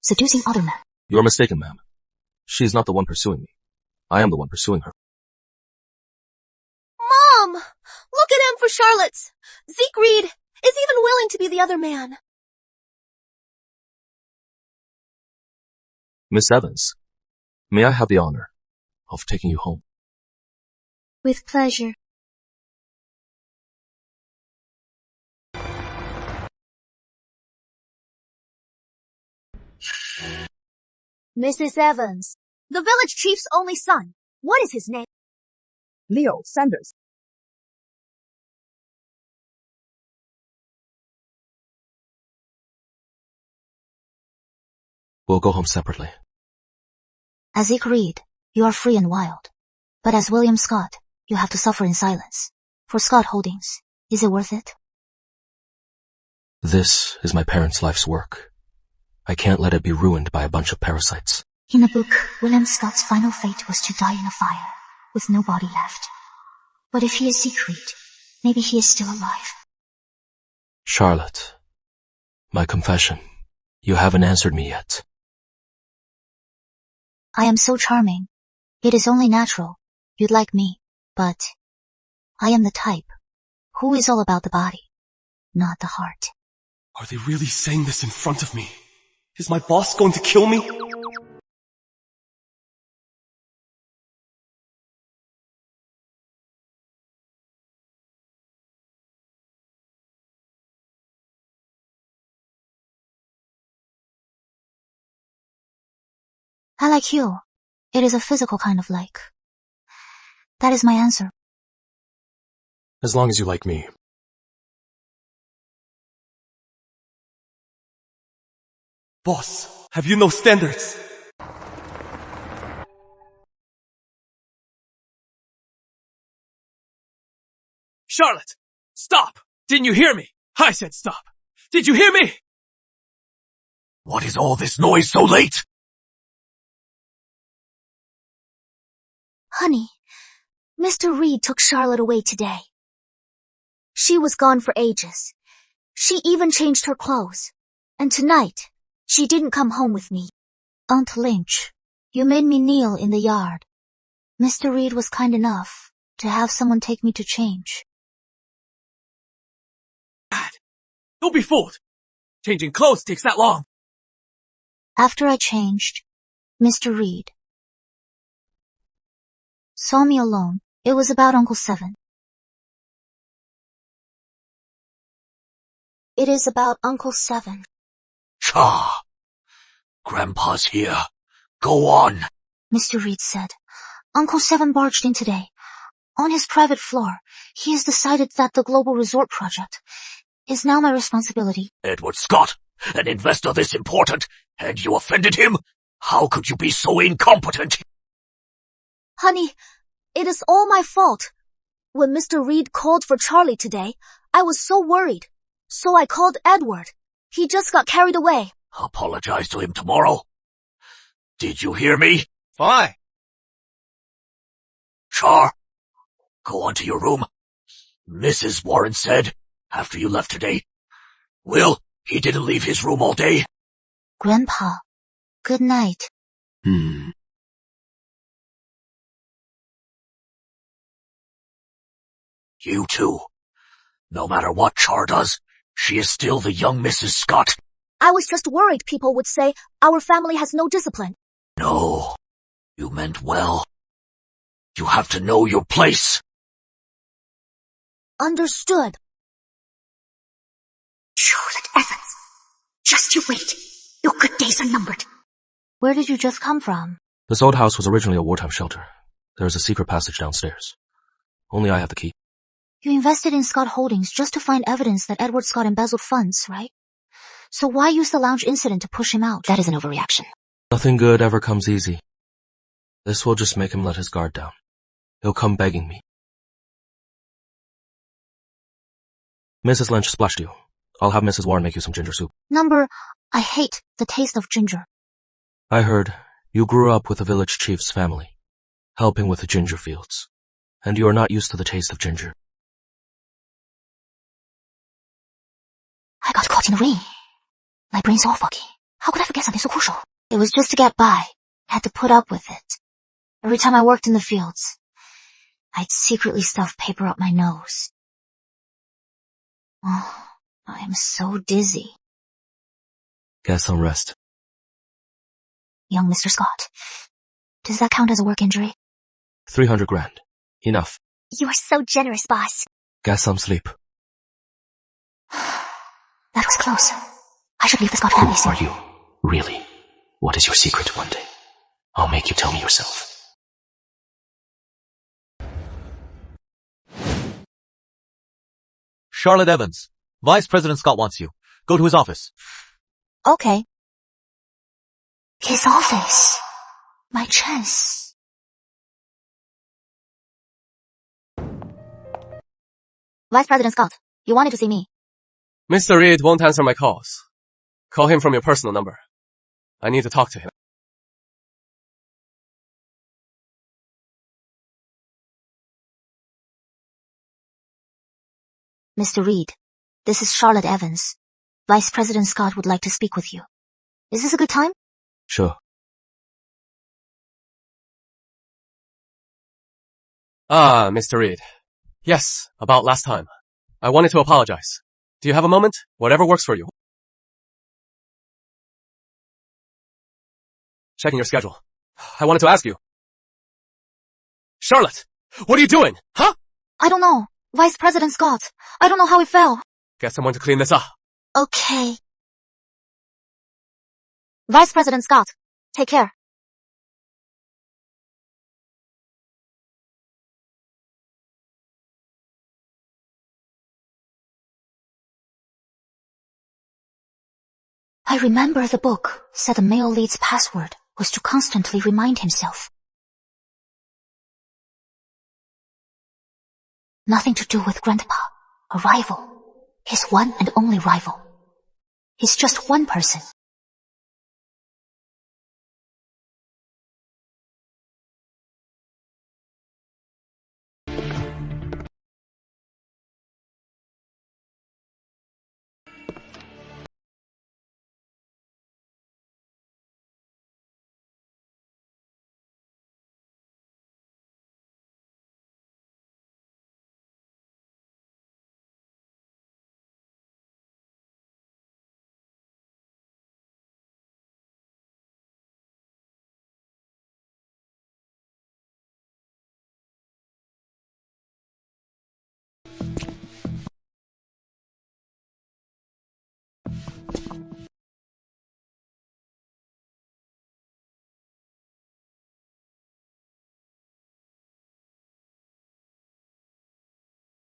seducing other men. You're mistaken, ma'am. She is not the one pursuing me. I am the one pursuing her. Mom! Look at him for Charlotte's. Zeke Reed is even willing to be the other man. Miss Evans, may I have the honor of taking you home? With pleasure. Mrs. Evans, the village chief's only son. What is his name? Leo Sanders. We'll go home separately. As Zeke Reed, you are free and wild. But as William Scott, you have to suffer in silence. For Scott Holdings, is it worth it? This is my parents' life's work. I can't let it be ruined by a bunch of parasites. In the book, William Scott's final fate was to die in a fire, with no body left. But if he is Zeke Reed, maybe he is still alive. Charlotte, my confession. You haven't answered me yet. I am so charming. It is only natural. You'd like me. But I am the type who is all about the body, not the heart. Are they really saying this in front of me? Is my boss going to kill me? I like you. It is a physical kind of like. That is my answer. As long as you like me. Boss, have you no standards? Charlotte! Stop! Didn't you hear me? I said stop. Did you hear me? What is all this noise so late? Honey, Mr. Reed took Charlotte away today. She was gone for ages. She even changed her clothes. And tonight, she didn't come home with me. Aunt Lynch, you made me kneel in the yard. Mr. Reed was kind enough to have someone take me to change. Dad, don't be fooled. Changing clothes takes that long. After I changed, Mr. Reed saw me alone. It was about Uncle Seven. It is about Uncle Seven. Cha! Grandpa's here. Go on. Mr. Reed said, Uncle Seven barged in today. On his private floor, he has decided that the Global Resort Project is now my responsibility. Edward Scott, an investor this important, and you offended him? How could you be so incompetent? Honey, it is all my fault. When Mr. Reed called for Charlie today, I was so worried. So I called Edward. He just got carried away. Apologize to him tomorrow. Did you hear me? Fine. Char, go on to your room. Mrs. Warren said, after you left today. Will, he didn't leave his room all day. Grandpa, good night. You too. No matter what Char does, she is still the young Mrs. Scott. I was just worried people would say our family has no discipline. No, you meant well. You have to know your place. Understood. Charlotte Evans. Just you wait. Your good days are numbered. Where did you just come from? This old house was originally a wartime shelter. There is a secret passage downstairs. Only I have the key. You invested in Scott Holdings just to find evidence that Edward Scott embezzled funds, right? So why use the lounge incident to push him out? That is an overreaction. Nothing good ever comes easy. This will just make him let his guard down. He'll come begging me. Mrs. Lynch splashed you. I'll have Mrs. Warren make you some ginger soup. I hate the taste of ginger. I heard you grew up with the village chief's family, helping with the ginger fields, and you are not used to the taste of ginger. I got caught in the ring. My brain's all foggy. How could I forget something so crucial? It was just to get by. I had to put up with it. Every time I worked in the fields, I'd secretly stuff paper up my nose. Oh, I am so dizzy. Get some rest. Young Mr. Scott. Does that count as a work injury? 300 grand. Enough. You are so generous, boss. Get some sleep. That was close. I should leave the Scott family soon. Who are you? Really? What is your secret one day? I'll make you tell me yourself. Charlotte Evans. Vice President Scott wants you. Go to his office. Okay. His office. My chance. Vice President Scott, you wanted to see me. Mr. Reed won't answer my calls. Call him from your personal number. I need to talk to him. Mr. Reed, this is Charlotte Evans. Vice President Scott would like to speak with you. Is this a good time? Sure. Ah, Mr. Reed. Yes, about last time. I wanted to apologize. Do you have a moment? Whatever works for you. Checking your schedule. I wanted to ask you. Charlotte! What are you doing? Huh? I don't know. Vice President Scott. I don't know how it fell. Get someone to clean this up. Okay. Vice President Scott, take care. I remember the book said the male lead's password was to constantly remind himself. Nothing to do with Grandpa, a rival, his one and only rival. He's just one person.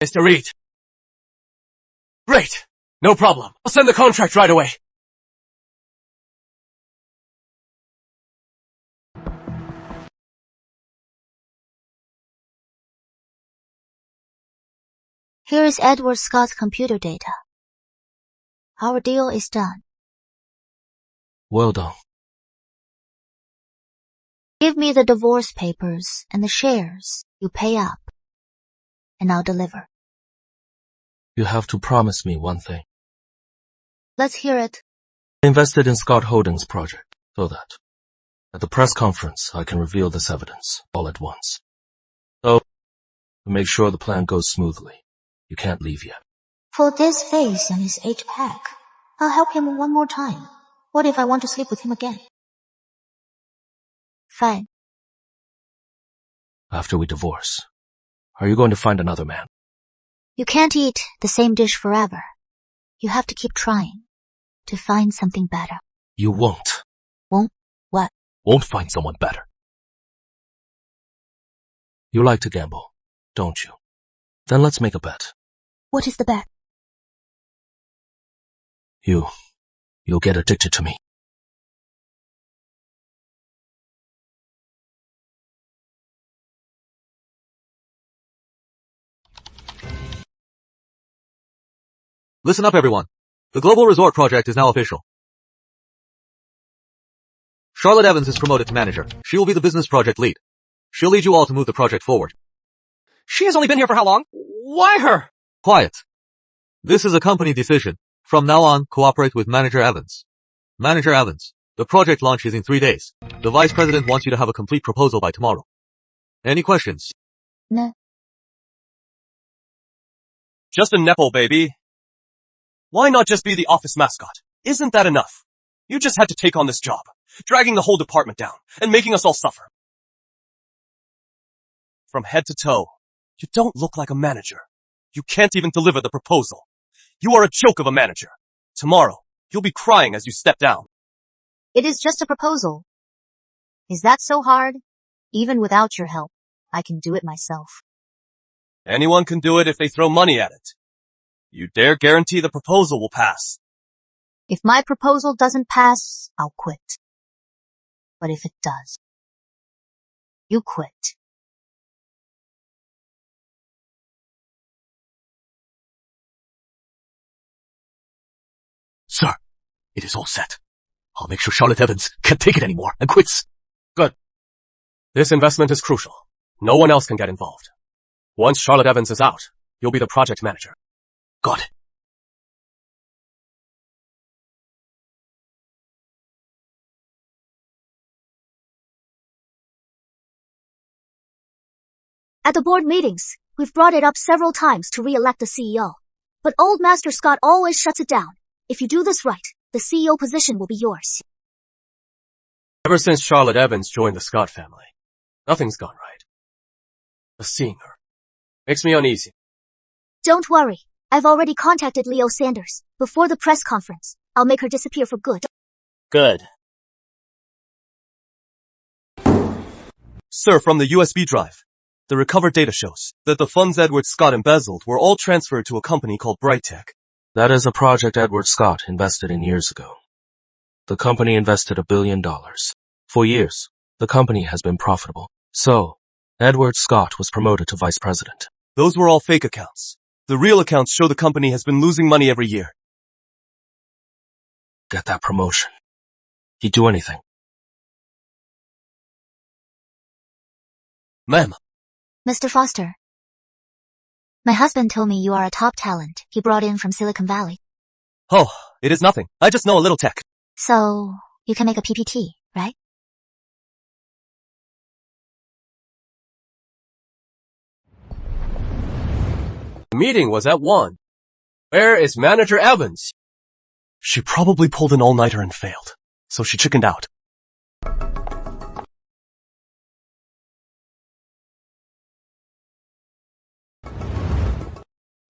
Mr. Reed. Great. No problem. I'll send the contract right away. Here is Edward Scott's computer data. Our deal is done. Well done. Give me the divorce papers and the shares. You pay up. And I'll deliver. You have to promise me one thing. Let's hear it. I invested in Scott Holdings project so that at the press conference I can reveal this evidence all at once. So, To make sure the plan goes smoothly. You can't leave yet. For this face and his 8-pack, I'll help him one more time. What if I want to sleep with him again? Fine. After we divorce, are you going to find another man? You can't eat the same dish forever. You have to keep trying to find something better. You won't. Won't? What? Won't find someone better. You like to gamble, don't you? Then let's make a bet. What is the bet? You'll get addicted to me. Listen up, everyone. The Global Resort Project is now official. Charlotte Evans is promoted to manager. She will be the business project lead. She'll lead you all to move the project forward. She has only been here for how long? Why her? Quiet. This is a company decision. From now on, cooperate with Manager Evans. Manager Evans, the project launch is in 3 days. The Vice President wants you to have a complete proposal by tomorrow. Any questions? No. Just a Nepo baby. Why not just be the office mascot? Isn't that enough? You just had to take on this job, dragging the whole department down, and making us all suffer. From head to toe, you don't look like a manager. You can't even deliver the proposal. You are a joke of a manager. Tomorrow, you'll be crying as you step down. It is just a proposal. Is that so hard? Even without your help, I can do it myself. Anyone can do it if they throw money at it. You dare guarantee the proposal will pass? If my proposal doesn't pass, I'll quit. But if it does, you quit. Sir, it is all set. I'll make sure Charlotte Evans can't take it anymore and quits. Good. This investment is crucial. No one else can get involved. Once Charlotte Evans is out, you'll be the project manager. Got it. At the board meetings, we've brought it up several times to re-elect the CEO. But old Master Scott always shuts it down. If you do this right, the CEO position will be yours. Ever since Charlotte Evans joined the Scott family, nothing's gone right. Just seeing her makes me uneasy. Don't worry. I've already contacted Leo Sanders. Before the press conference, I'll make her disappear for good. Good. Sir, from the USB drive, the recovered data shows that the funds Edward Scott embezzled were all transferred to a company called Brighttech. That is a project Edward Scott invested in years ago. The company invested $1 billion. For years, the company has been profitable. So, Edward Scott was promoted to vice president. Those were all fake accounts. The real accounts show the company has been losing money every year. Get that promotion. He'd do anything. Ma'am. Mr. Foster. My husband told me you are a top talent he brought in from Silicon Valley. Oh, it is nothing. I just know a little tech. So, you can make a PPT, right? The meeting was at 1. Where is Manager Evans? She probably pulled an all-nighter and failed, so she chickened out.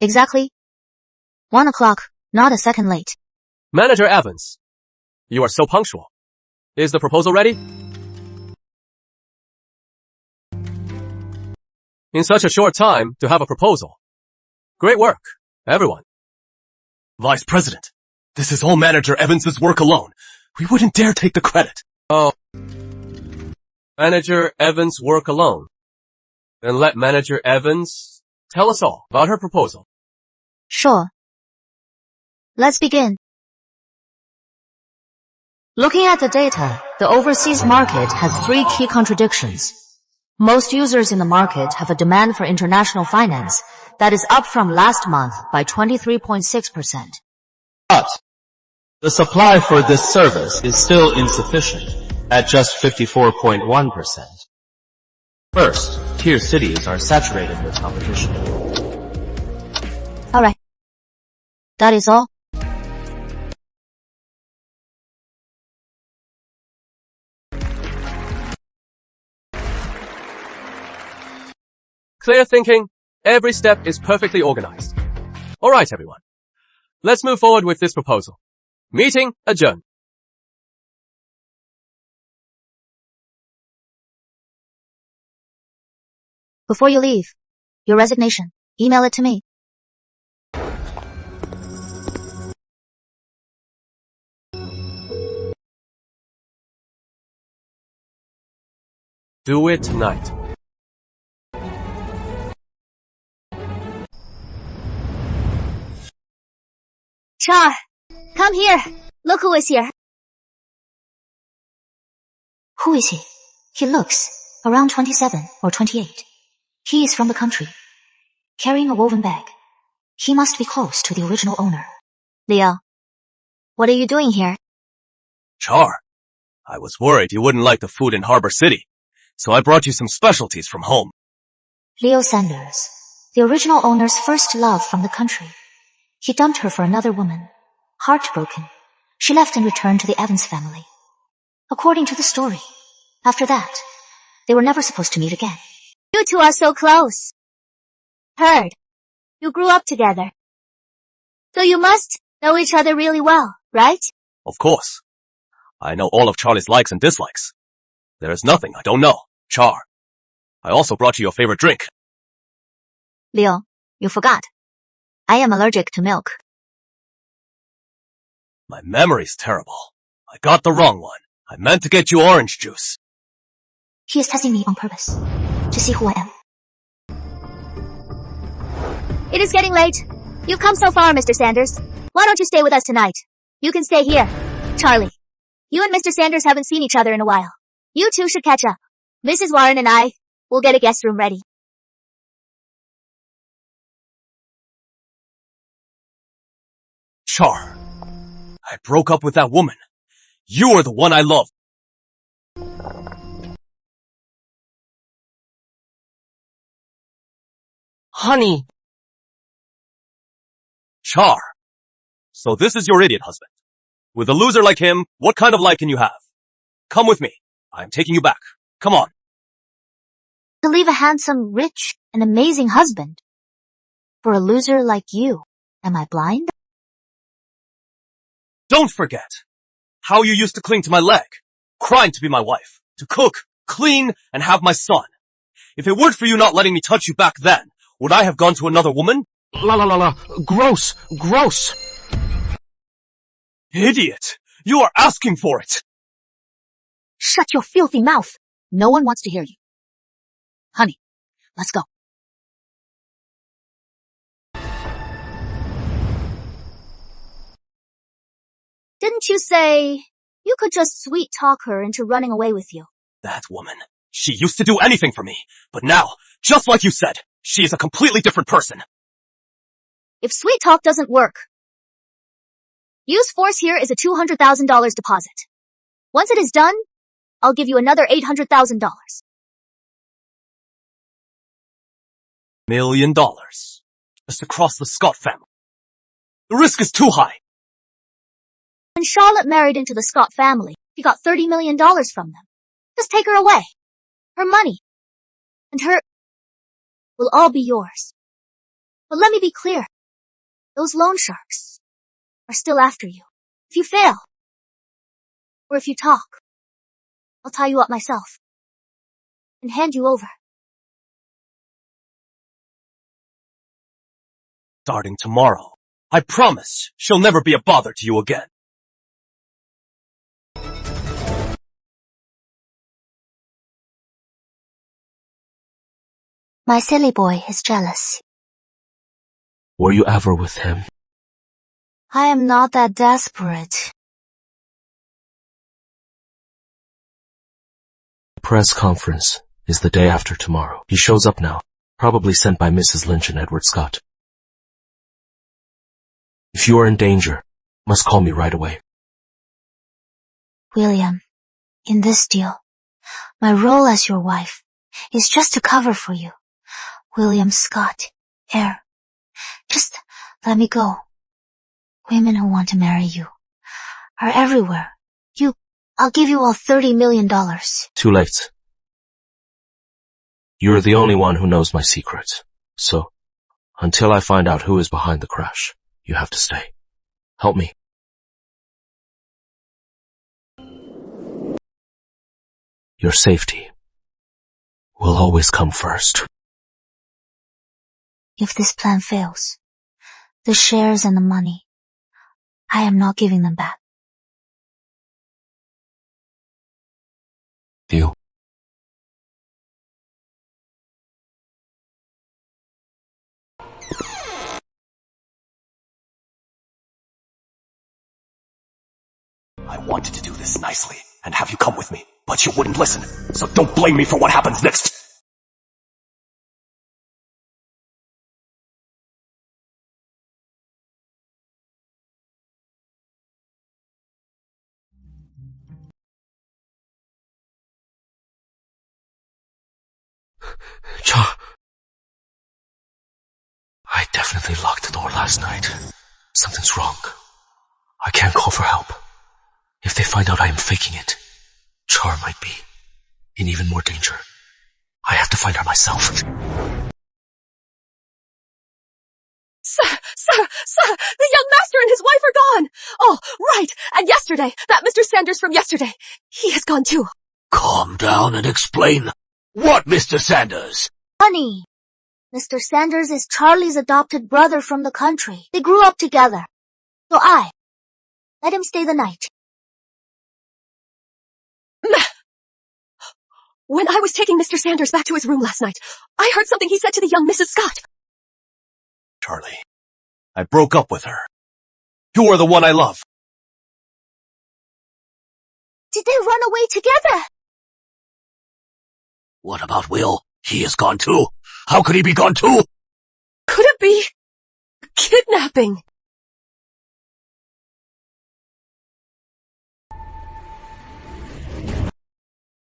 Exactly. 1 o'clock, not a second late. Manager Evans, you are so punctual. Is the proposal ready? In such a short time to have a proposal. Great work, everyone. Vice President, this is all Manager Evans's work alone. We wouldn't dare take the credit. Oh. Manager Evans' work alone. Then let Manager Evans tell us all about her proposal. Sure. Let's begin. Looking at the data, the overseas market has 3 key contradictions. Most users in the market have a demand for international finance that is up from last month by 23.6%. But the supply for this service is still insufficient at just 54.1%. First, tier cities are saturated with competition. Alright. That is all. Clear thinking. Every step is perfectly organized. Alright, everyone. Let's move forward with this proposal. Meeting adjourned. Before you leave, your resignation, email it to me. Do it tonight. Char, come here. Look who is here. Who is he? He looks around 27 or 28. He is from the country, carrying a woven bag. He must be close to the original owner. Leo, what are you doing here? Char, I was worried you wouldn't like the food in Harbor City, so I brought you some specialties from home. Leo Sanders, the original owner's first love from the country. He dumped her for another woman. Heartbroken, she left and returned to the Evans family. According to the story, after that, they were never supposed to meet again. You two are so close. Heard. You grew up together. So you must know each other really well, right? Of course. I know all of Charlie's likes and dislikes. There is nothing I don't know. Char, I also brought you your favorite drink. Leo, you forgot. I am allergic to milk. My memory's terrible. I got the wrong one. I meant to get you orange juice. He is testing me on purpose, to see who I am. It is getting late. You've come so far, Mr. Sanders. Why don't you stay with us tonight? You can stay here. Charlie, you and Mr. Sanders haven't seen each other in a while. You two should catch up. Mrs. Warren and I will get a guest room ready. Char, I broke up with that woman. You are the one I love. Honey. Char, so this is your idiot husband. With a loser like him, what kind of life can you have? Come with me. I'm taking you back. Come on. To leave a handsome, rich, and amazing husband. For a loser like you, am I blind? Don't forget how you used to cling to my leg, crying to be my wife, to cook, clean, and have my son. If it weren't for you not letting me touch you back then, would I have gone to another woman? La. Gross. Idiot! You are asking for it! Shut your filthy mouth. No one wants to hear you. Honey, let's go. Didn't you say you could just sweet talk her into running away with you? That woman. She used to do anything for me, but now, just like you said, she is a completely different person. If sweet talk doesn't work, use force here is a $200,000 deposit. Once it is done, I'll give you another $800,000. $1 million. Just across the Scott family. The risk is too high. When Charlotte married into the Scott family, she got $30 million from them. Just take her away. Her money and her will all be yours. But let me be clear. Those loan sharks are still after you. If you fail, or if you talk, I'll tie you up myself and hand you over. Starting tomorrow, I promise she'll never be a bother to you again. My silly boy is jealous. Were you ever with him? I am not that desperate. The press conference is the day after tomorrow. He shows up now, probably sent by Mrs. Lynch and Edward Scott. If you are in danger, must call me right away. William, in this deal, my role as your wife is just a cover for you. William Scott, heir. Just let me go. Women who want to marry you are everywhere. I'll give you all $30 million. Too late. You're the only one who knows my secret. So, until I find out who is behind the crash, you have to stay. Help me. Your safety will always come first. If this plan fails, the shares and the money, I am not giving them back. You. I wanted to do this nicely and have you come with me, but you wouldn't listen, so don't blame me for what happens next. I definitely locked the door last night. Something's wrong. I can't call for help. If they find out I am faking it, Char might be in even more danger. I have to find her myself. Sir, the young master and his wife are gone. Oh, right, and yesterday, that Mr. Sanders from yesterday, he has gone too. Calm down and explain. What, Mr. Sanders? Honey, Mr. Sanders is Charlie's adopted brother from the country. They grew up together. So I let him stay the night. When I was taking Mr. Sanders back to his room last night, I heard something he said to the young Mrs. Scott. Charlie, I broke up with her. You are the one I love. Did they run away together? What about Will? He is gone too. How could he be gone too? Could it be kidnapping?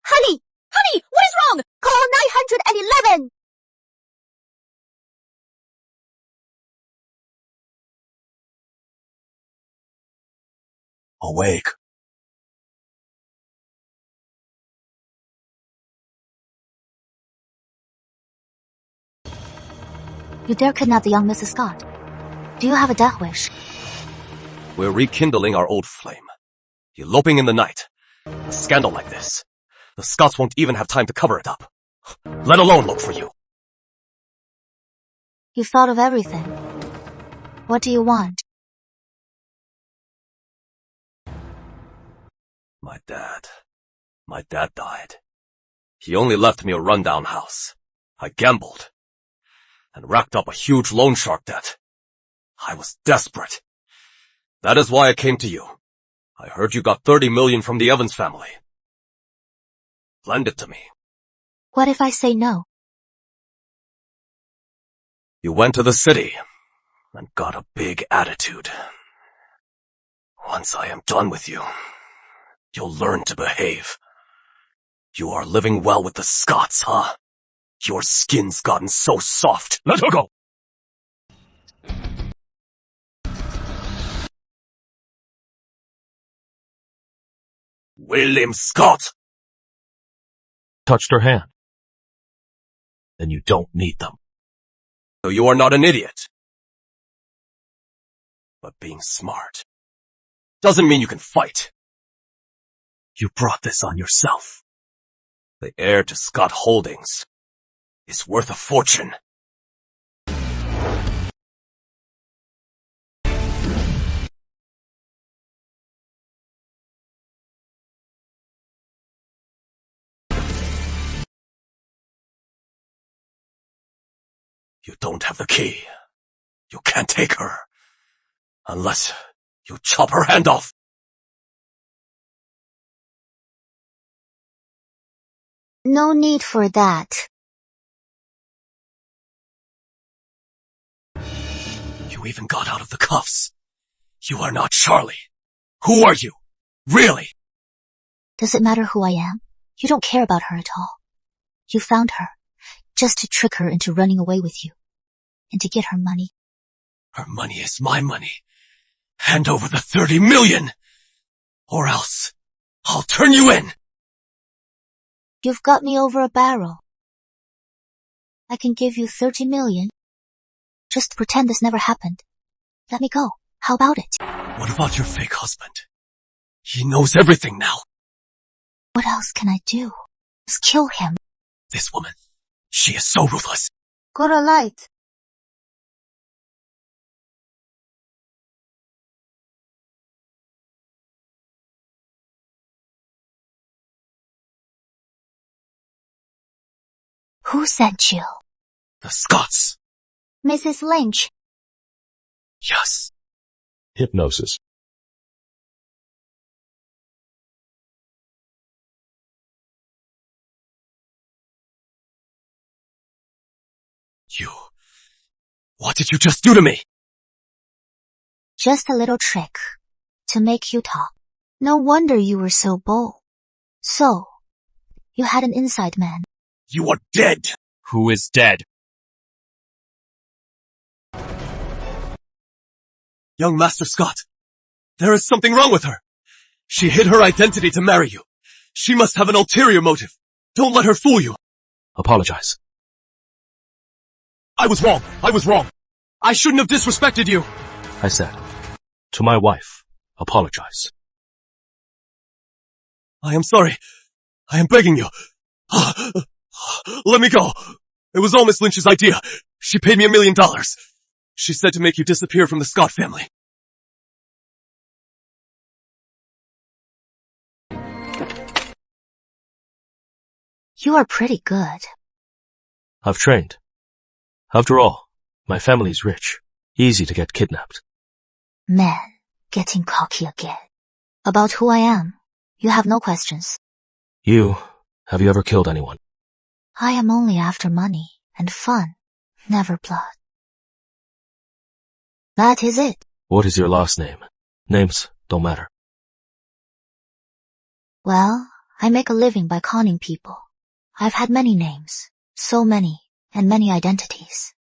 Honey, what is wrong? Call 911! Awake. You dare kidnap the young Mrs. Scott. Do you have a death wish? We're rekindling our old flame. Eloping in the night. A scandal like this. The Scotts won't even have time to cover it up. Let alone look for you. You've thought of everything. What do you want? My dad died. He only left me a rundown house. I gambled and racked up a huge loan shark debt. I was desperate. That is why I came to you. I heard you got 30 million from the Evans family. Lend it to me. What if I say no? You went to the city and got a big attitude. Once I am done with you, you'll learn to behave. You are living well with the Scotts, huh? Your skin's gotten so soft. Let her go! William Scott! Touched her hand. Then you don't need them. So you are not an idiot. But being smart doesn't mean you can fight. You brought this on yourself. The heir to Scott Holdings is worth a fortune. You don't have the key. You can't take her. Unless you chop her hand off. No need for that. You even got out of the cuffs. You are not Charlie. Who are you? Really? Does it matter who I am? You don't care about her at all. You found her, just to trick her into running away with you. And to get her money. Her money is my money. Hand over the 30 million! Or else, I'll turn you in! You've got me over a barrel. I can give you 30 million. Just pretend this never happened. Let me go. How about it? What about your fake husband? He knows everything now. What else can I do? Just kill him. This woman, she is so ruthless. Got a light. Who sent you? The Scots. Mrs. Lynch. Yes. Hypnosis. What did you just do to me? Just a little trick. To make you talk. No wonder you were so bold. So, you had an inside man. You are dead. Who is dead? Young Master Scott. There is something wrong with her. She hid her identity to marry you. She must have an ulterior motive. Don't let her fool you. Apologize. I was wrong. I shouldn't have disrespected you. I said, to my wife, apologize. I am sorry. I am begging you. Let me go. It was all Miss Lynch's idea. She paid me $1 million. She said to make you disappear from the Scott family. You are pretty good. I've trained. After all, my family's rich. Easy to get kidnapped. Man, getting cocky again. About who I am, you have no questions. Have you ever killed anyone? I am only after money and fun, never blood. That is it. What is your last name? Names don't matter. Well, I make a living by conning people. I've had many names, so many, and many identities.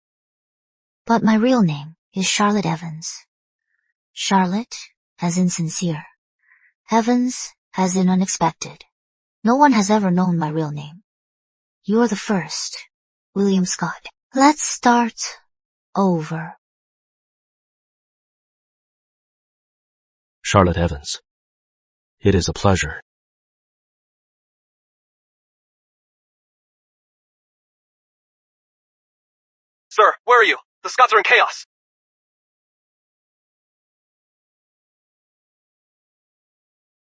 But my real name is Charlotte Evans. Charlotte, as in sincere. Evans, as in unexpected. No one has ever known my real name. You're the first, William Scott. Let's start over. Charlotte Evans. It is a pleasure. Sir, where are you? The Scots are in chaos.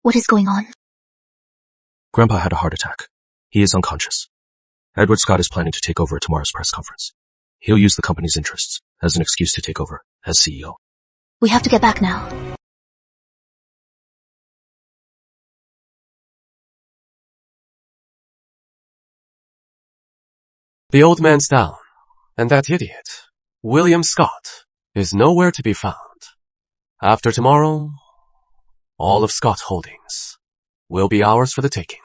What is going on? Grandpa had a heart attack. He is unconscious. Edward Scott is planning to take over at tomorrow's press conference. He'll use the company's interests as an excuse to take over as CEO. We have to get back now. The old man's down, and that idiot, William Scott, is nowhere to be found. After tomorrow, all of Scott Holdings will be ours for the taking.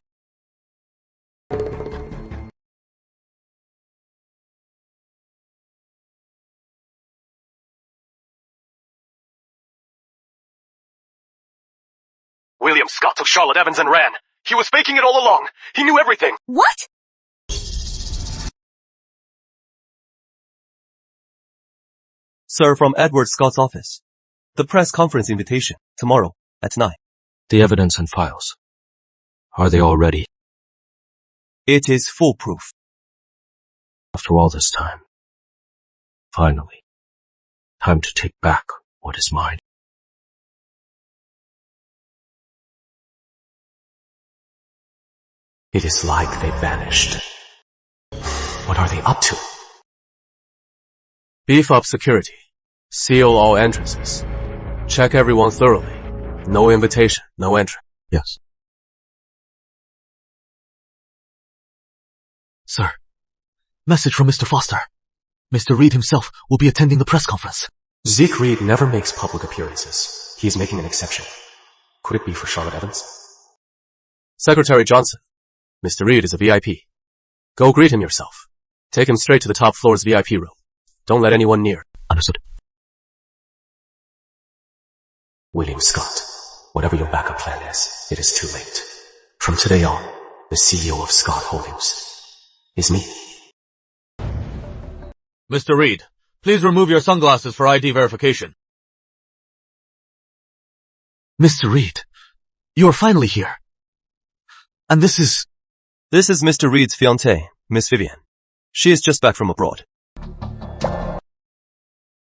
William Scott took Charlotte Evans and ran. He was faking it all along. He knew everything. What? Sir, from Edward Scott's office. The press conference invitation, tomorrow, at 9. The evidence and files. Are they all ready? It is foolproof. After all this time. Finally. Time to take back what is mine. It is like they vanished. What are they up to? Beef up security. Seal all entrances. Check everyone thoroughly. No invitation, no entry. Yes. Sir, message from Mr. Foster. Mr. Reed himself will be attending the press conference. Zeke Reed never makes public appearances. He is making an exception. Could it be for Charlotte Evans? Secretary Johnson. Mr. Reed is a VIP. Go greet him yourself. Take him straight to the top floor's VIP room. Don't let anyone near. Understood. William Scott, whatever your backup plan is, it is too late. From today on, the CEO of Scott Holdings is me. Mr. Reed, please remove your sunglasses for ID verification. Mr. Reed, you are finally here. And this is... This is Mr. Reed's fiancée, Miss Vivian. She is just back from abroad.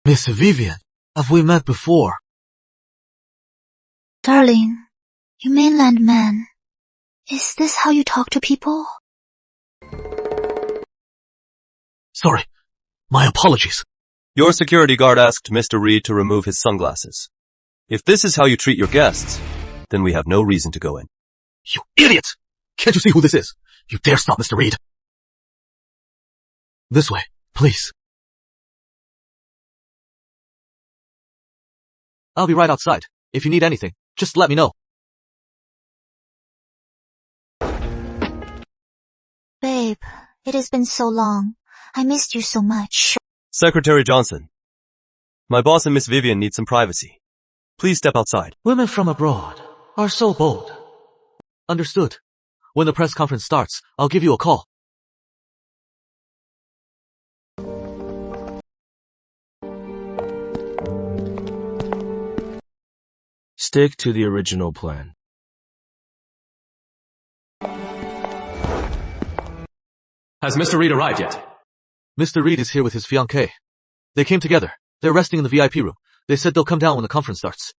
Miss Vivian, have we met before? Darling, you mainland man. Is this how you talk to people? Sorry, my apologies. Your security guard asked Mr. Reed to remove his sunglasses. If this is how you treat your guests, then we have no reason to go in. You idiot! Can't you see who this is? You dare stop Mr. Reed. This way, please. I'll be right outside. If you need anything, just let me know. Babe, it has been so long. I missed you so much. Secretary Johnson, my boss and Miss Vivian need some privacy. Please step outside. Women from abroad are so bold. Understood. When the press conference starts, I'll give you a call. Stick to the original plan. Has Mr. Reed arrived yet? Mr. Reed is here with his fiancée. They came together. They're resting in the VIP room. They said they'll come down when the conference starts.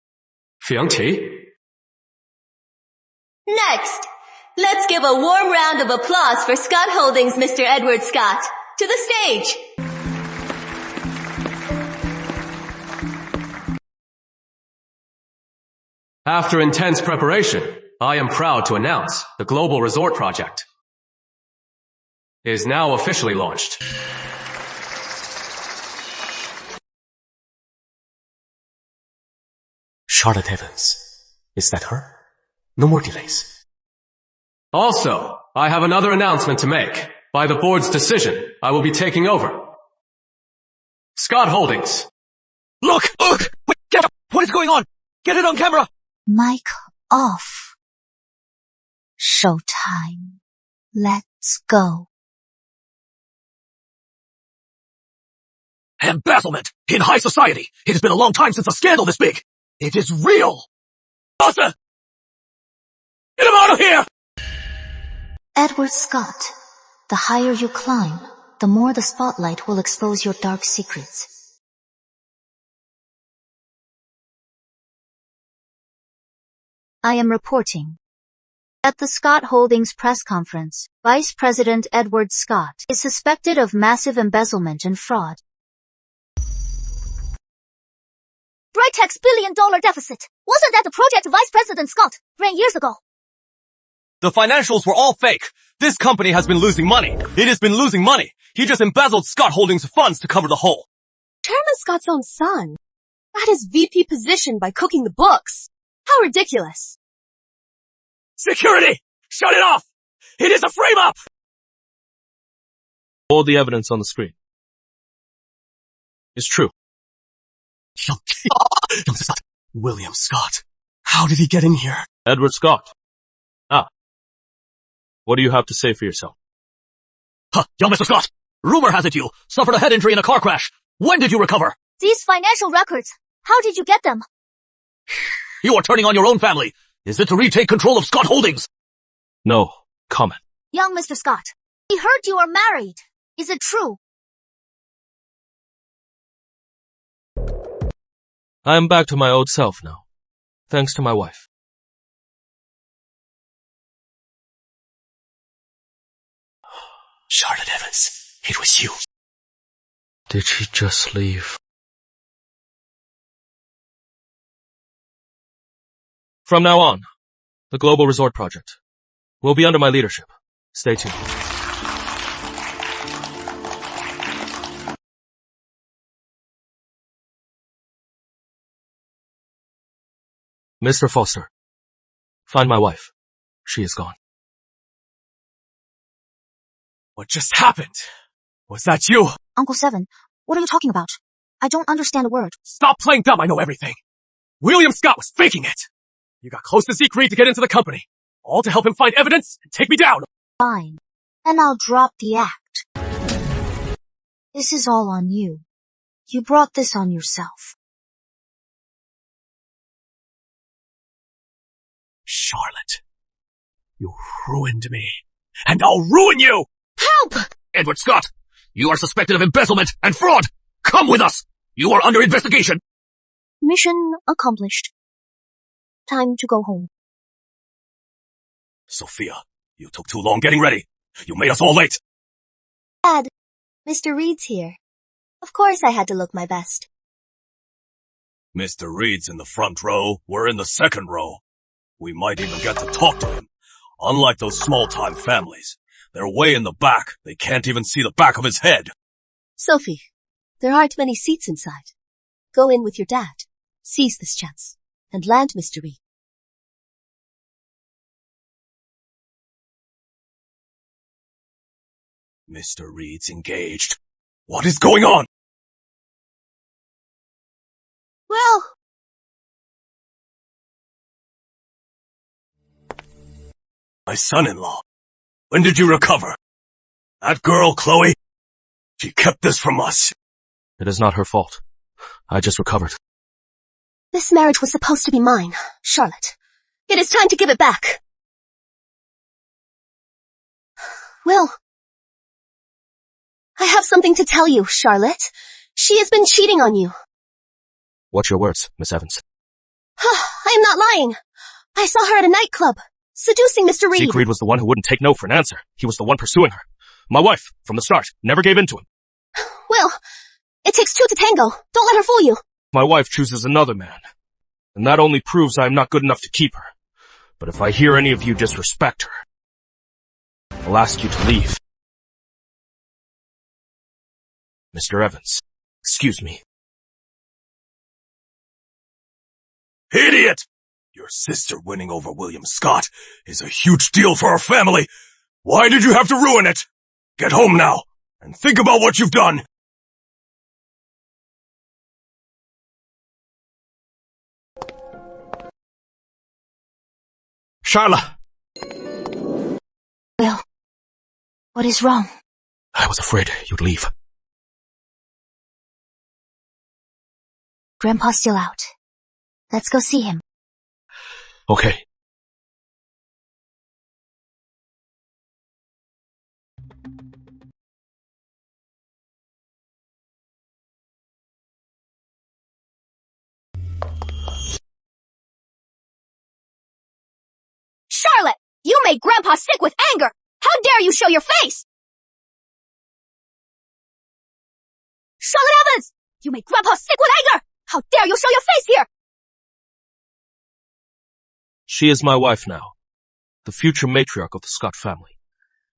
Fiancée? Next, let's give a warm round of applause for Scott Holdings' Mr. Edward Scott. To the stage! After intense preparation, I am proud to announce the Global Resort Project is now officially launched. Charlotte Evans. Is that her? No more delays. Also, I have another announcement to make. By the board's decision, I will be taking over Scott Holdings. Look! Wait, get up! What is going on? Get it on camera! Mic off. Showtime. Let's go. Embezzlement! In high society! It has been a long time since a scandal this big! It is real! Asa! Get him out of here! Edward Scott, the higher you climb, the more the spotlight will expose your dark secrets. I am reporting. At the Scott Holdings press conference, Vice President Edward Scott is suspected of massive embezzlement and fraud. Brightech's billion-dollar deficit. Wasn't that the project Vice President Scott ran years ago? The financials were all fake. This company has been losing money. It has been losing money. He just embezzled Scott Holdings funds to cover the hole. Chairman Scott's own son got his VP position by cooking the books. How ridiculous. Security! Shut it off! It is a frame-up! All the evidence on the screen is true. William Scott. How did he get in here? Edward Scott. What do you have to say for yourself? Young Mr. Scott! Rumor has it you suffered a head injury in a car crash. When did you recover? These financial records, how did you get them? You are turning on your own family. Is it to retake control of Scott Holdings? No comment. Young Mr. Scott, we heard you are married. Is it true? I am back to my old self now, thanks to my wife. Charlotte Evans, it was you. Did she just leave? From now on, the Global Resort Project will be under my leadership. Stay tuned. Mr. Foster, find my wife. She is gone. What just happened? Was that you? Uncle Seven, what are you talking about? I don't understand a word. Stop playing dumb, I know everything. William Scott was faking it. You got close to Zeke Reed to get into the company. All to help him find evidence and take me down. Fine. Then I'll drop the act. This is all on you. You brought this on yourself. Charlotte, you ruined me. And I'll ruin you! Help! Edward Scott, you are suspected of embezzlement and fraud. Come with us. You are under investigation. Mission accomplished. Time to go home. Sophia, you took too long getting ready. You made us all late. Dad, Mr. Reed's here. Of course I had to look my best. Mr. Reed's in the front row. We're in the second row. We might even get to talk to him. Unlike those small-time families. They're way in the back. They can't even see the back of his head. Sophie, there aren't many seats inside. Go in with your dad. Seize this chance. And land Mr. Reed. Mr. Reed's engaged. What is going on? Well, my son-in-law. When did you recover? That girl, Chloe? She kept this from us. It is not her fault. I just recovered. This marriage was supposed to be mine, Charlotte. It is time to give it back. Will, I have something to tell you, Charlotte. She has been cheating on you. What's your words, Miss Evans? I am not lying. I saw her at a nightclub, seducing Mr. Reed. Zeke Reed was the one who wouldn't take no for an answer. He was the one pursuing her. My wife, from the start, never gave in to him. Will, it takes two to tango. Don't let her fool you. My wife chooses another man. And that only proves I am not good enough to keep her. But if I hear any of you disrespect her, I'll ask you to leave. Mr. Evans, excuse me. Idiot! Your sister winning over William Scott is a huge deal for our family. Why did you have to ruin it? Get home now, and think about what you've done. Charla! Will, what is wrong? I was afraid you'd leave. Grandpa's still out. Let's go see him. Okay. Charlotte, you made Grandpa sick with anger. How dare you show your face? Charlotte Evans, you made Grandpa sick with anger. How dare you show your face here? She is my wife now, the future matriarch of the Scott family.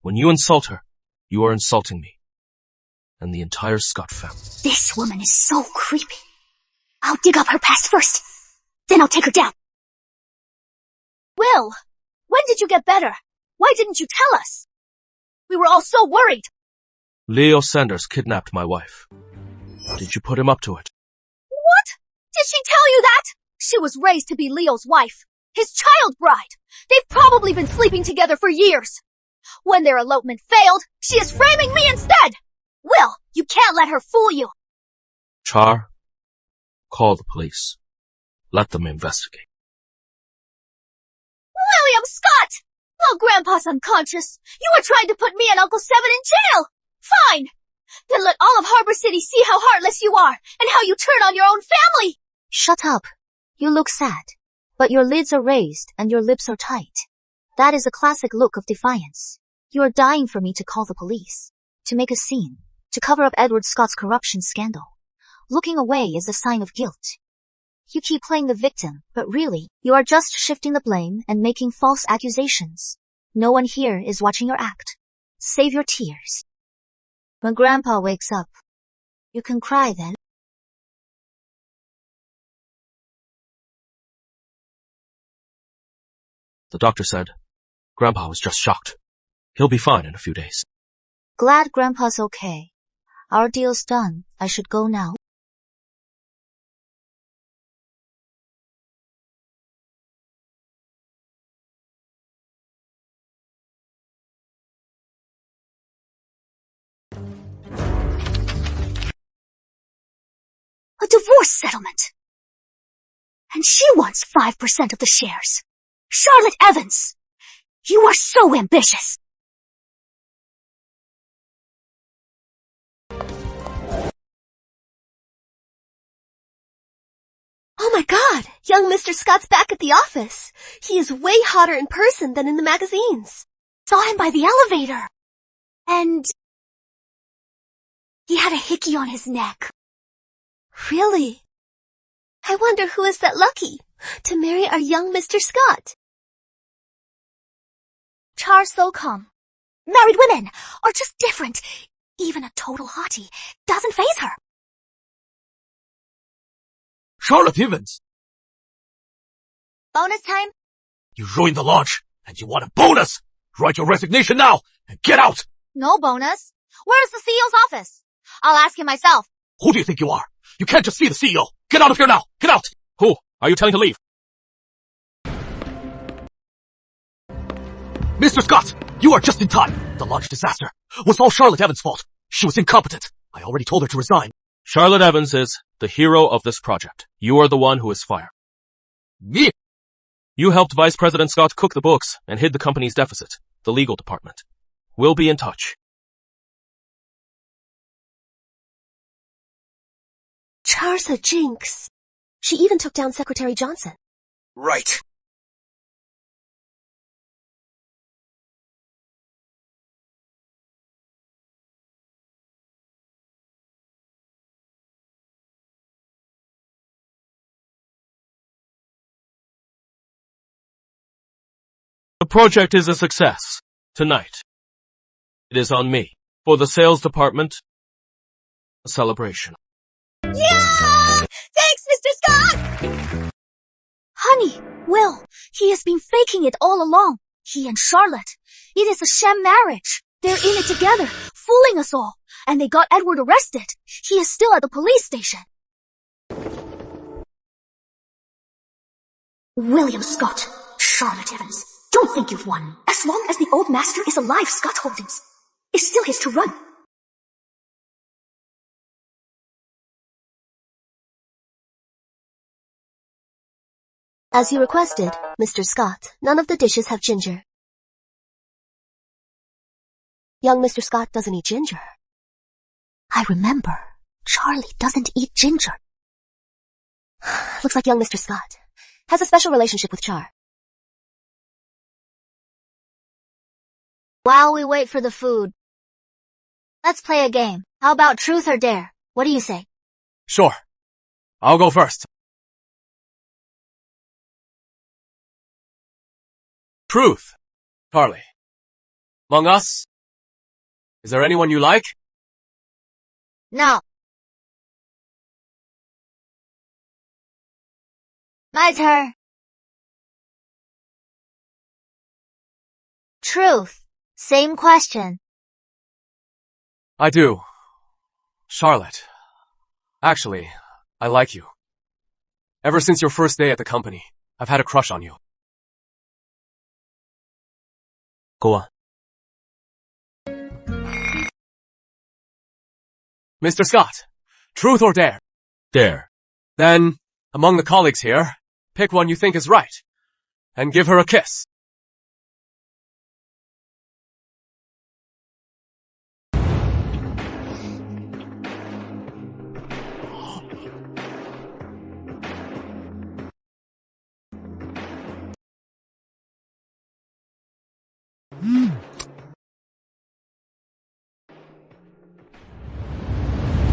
When you insult her, you are insulting me. And the entire Scott family. This woman is so creepy. I'll dig up her past first. Then I'll take her down. Will, when did you get better? Why didn't you tell us? We were all so worried. Leo Sanders kidnapped my wife. Did you put him up to it? What? Did she tell you that? She was raised to be Leo's wife. His child bride. They've probably been sleeping together for years. When their elopement failed, she is framing me instead. Will, you can't let her fool you. Char, call the police. Let them investigate. William Scott! While Grandpa's unconscious, you were trying to put me and Uncle Seven in jail. Fine. Then let all of Harbor City see how heartless you are and how you turn on your own family. Shut up. You look sad. But your lids are raised and your lips are tight. That is a classic look of defiance. You are dying for me to call the police, to make a scene, to cover up Edward Scott's corruption scandal. Looking away is a sign of guilt. You keep playing the victim, but really, you are just shifting the blame and making false accusations. No one here is watching your act. Save your tears. When Grandpa wakes up, you can cry then. The doctor said, Grandpa was just shocked. He'll be fine in a few days. Glad Grandpa's okay. Our deal's done. I should go now. A divorce settlement. And she wants 5% of the shares. Charlotte Evans, you are so ambitious. Oh my god, young Mr. Scott's back at the office. He is way hotter in person than in the magazines. Saw him by the elevator. And he had a hickey on his neck. Really? I wonder who is that lucky to marry our young Mr. Scott. Char SOCOM. Married women are just different. Even a total hottie doesn't faze her. Charlotte Evans! Bonus time? You ruined the launch, and you want a bonus! Write your resignation now, and get out! No bonus. Where's the CEO's office? I'll ask him myself. Who do you think you are? You can't just see the CEO. Get out of here now! Get out! Who are you telling to leave? Mr. Scott, you are just in time. The launch disaster was all Charlotte Evans' fault. She was incompetent. I already told her to resign. Charlotte Evans is the hero of this project. You are the one who is fired. Me? You helped Vice President Scott cook the books and hid the company's deficit, the legal department. We'll be in touch. Char's a jinx. She even took down Secretary Johnson. Right. The project is a success. Tonight, it is on me. For the sales department, a celebration. Yeah! Thanks, Mr. Scott! Honey, Will, he has been faking it all along. He and Charlotte. It is a sham marriage. They're in it together, fooling us all. And they got Edward arrested. He is still at the police station. William Scott, Charlotte Evans. Don't think you've won. As long as the old master is alive, Scott Holdings is still his to run. As you requested, Mr. Scott, none of the dishes have ginger. Young Mr. Scott doesn't eat ginger. I remember. Charlie doesn't eat ginger. Looks like young Mr. Scott has a special relationship with Char. While we wait for the food, let's play a game. How about truth or dare? What do you say? Sure. I'll go first. Truth. Charlie. Among us, is there anyone you like? No. My turn. Truth. Same question. I do. Charlotte. Actually, I like you. Ever since your first day at the company, I've had a crush on you. Go on. Mr. Scott, truth or dare? Dare. Then, among the colleagues here, pick one you think is right, and give her a kiss.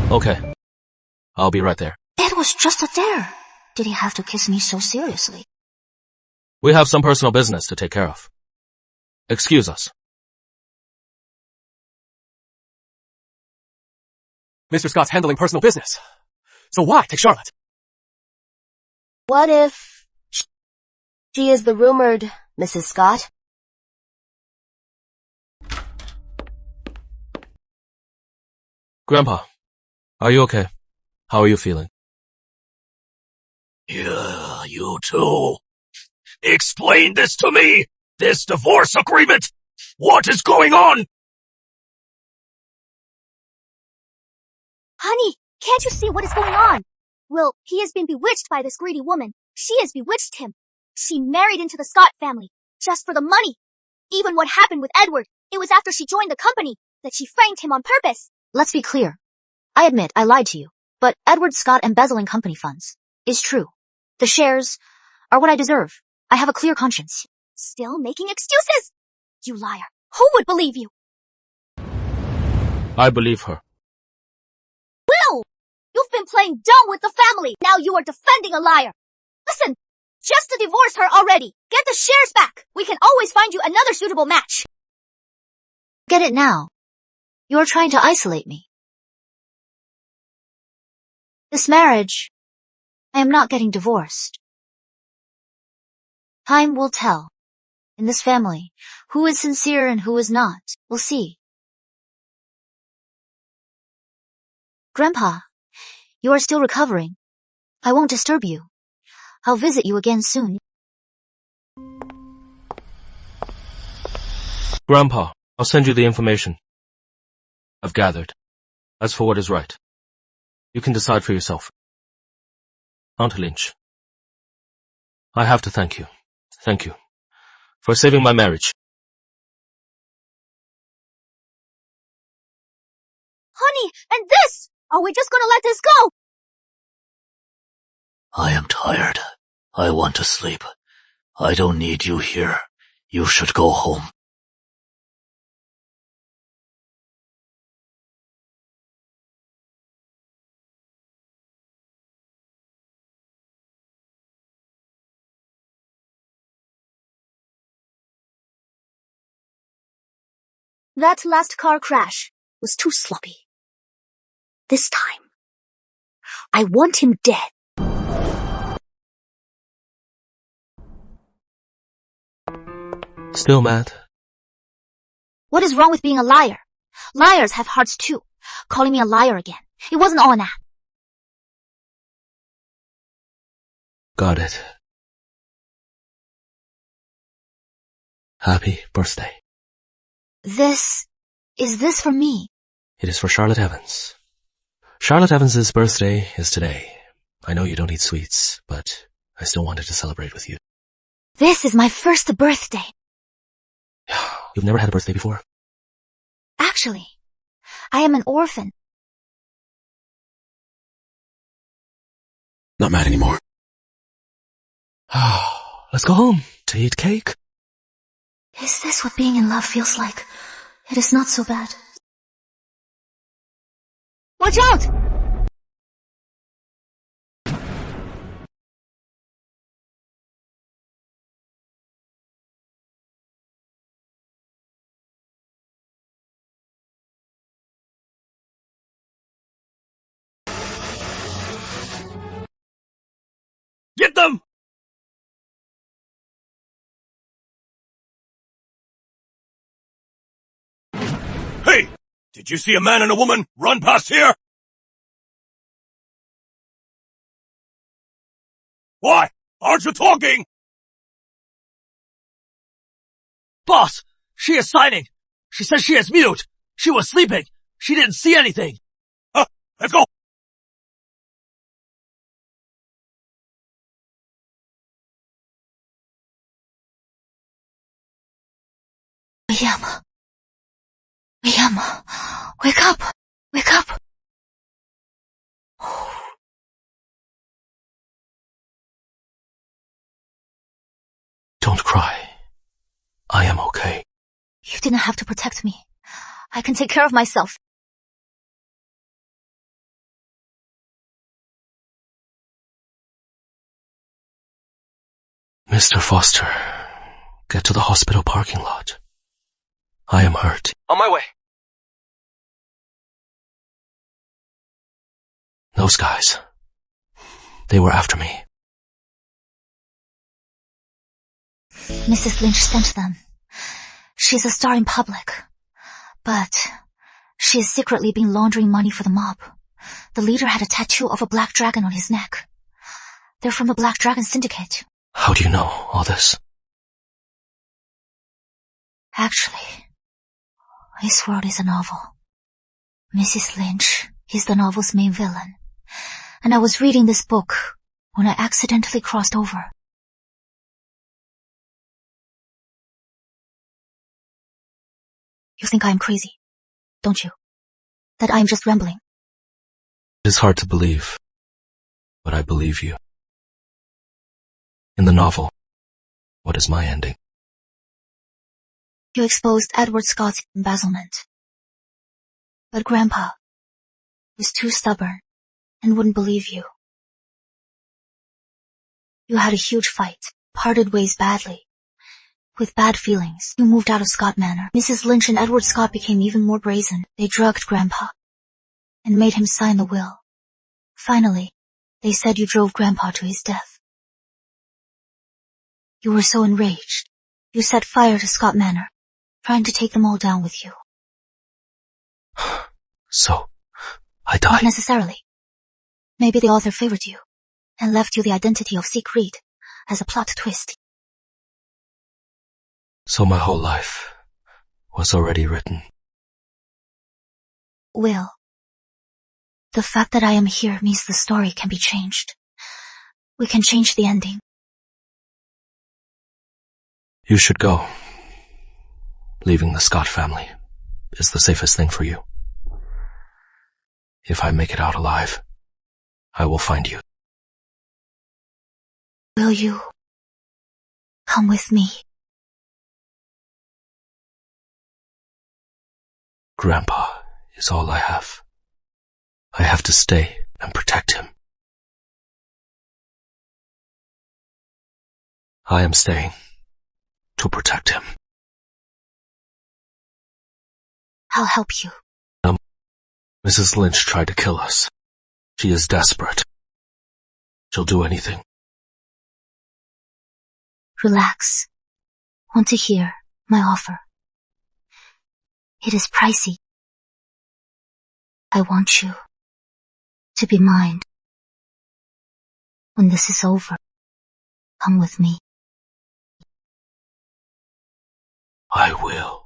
Okay. I'll be right there. It was just a dare. Did he have to kiss me so seriously? We have some personal business to take care of. Excuse us. Mr. Scott's handling personal business. So why take Charlotte? What if she is the rumored Mrs. Scott? Grandpa, are you okay? How are you feeling? Yeah, you too. Explain this to me! This divorce agreement! What is going on? Honey, can't you see what is going on? Will, he has been bewitched by this greedy woman. She has bewitched him. She married into the Scott family, just for the money. Even what happened with Edward, it was after she joined the company that she framed him on purpose. Let's be clear. I admit I lied to you, but Edward Scott embezzling company funds is true. The shares are what I deserve. I have a clear conscience. Still making excuses? You liar. Who would believe you? I believe her. Will! You've been playing dumb with the family. Now you are defending a liar. Listen, just to divorce her already. Get the shares back. We can always find you another suitable match. Get it now. You are trying to isolate me. This marriage, I am not getting divorced. Time will tell. In this family, who is sincere and who is not. We'll see. Grandpa, you are still recovering. I won't disturb you. I'll visit you again soon. Grandpa, I'll send you the information I've gathered. As for what is right, you can decide for yourself. Aunt Lynch, I have to thank you. Thank you for saving my marriage. Honey, and this! Are we just gonna let this go? I am tired. I want to sleep. I don't need you here. You should go home. That last car crash was too sloppy. This time, I want him dead. Still mad? What is wrong with being a liar? Liars have hearts too. Calling me a liar again. It wasn't all an act. Got it. Happy birthday. Is this for me? It is for Charlotte Evans. Charlotte Evans's birthday is today. I know you don't eat sweets, but I still wanted to celebrate with you. This is my first birthday. You've never had a birthday before? Actually, I am an orphan. Not mad anymore. Let's go home to eat cake. Is this what being in love feels like? It is not so bad. Watch out! Get them! Hey! Did you see a man and a woman run past here? Why? Aren't you talking? Boss! She is signing! She says she is mute! She was sleeping! She didn't see anything! Let's go! William, wake up! Wake up! Don't cry. I am okay. You didn't have to protect me. I can take care of myself. Mr. Foster, get to the hospital parking lot. I am hurt. On my way. Those guys. They were after me. Mrs. Lynch sent them. She's a star in public. But She is secretly been laundering money for the mob. The leader had a tattoo of a black dragon on his neck. They're from the Black Dragon Syndicate. How do you know all this? Actually, this world is a novel. Mrs. Lynch is the novel's main villain. And I was reading this book when I accidentally crossed over. You think I am crazy, don't you? That I am just rambling. It is hard to believe, but I believe you. In the novel, what is my ending? You exposed Edward Scott's embezzlement. But Grandpa was too stubborn and wouldn't believe you. You had a huge fight, parted ways badly. With bad feelings, you moved out of Scott Manor. Mrs. Lynch and Edward Scott became even more brazen. They drugged Grandpa and made him sign the will. Finally, they said you drove Grandpa to his death. You were so enraged, you set fire to Scott Manor, trying to take them all down with you. So, I died? Not necessarily. Maybe the author favored you and left you the identity of Siegfried as a plot twist. So my whole life was already written. Will, the fact that I am here means the story can be changed. We can change the ending. You should go. Leaving the Scott family is the safest thing for you. If I make it out alive, I will find you. Will you come with me? Grandpa is all I have. I have to stay and protect him. I am staying to protect him. I'll help you. Mrs. Lynch tried to kill us. She is desperate. She'll do anything. Relax. Want to hear my offer? It is pricey. I want you to be mine. When this is over, come with me. I will.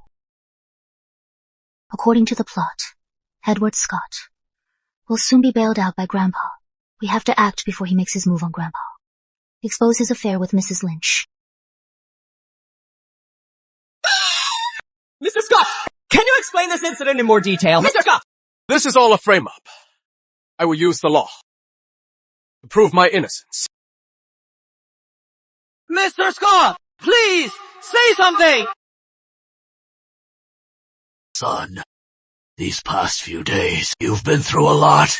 According to the plot, Edward Scott will soon be bailed out by Grandpa. We have to act before he makes his move on Grandpa. Expose his affair with Mrs. Lynch. Mr. Scott! Can you explain this incident in more detail? Mr. Scott! This is all a frame-up. I will use the law to prove my innocence. Mr. Scott! Please! Say something! Son, these past few days, you've been through a lot.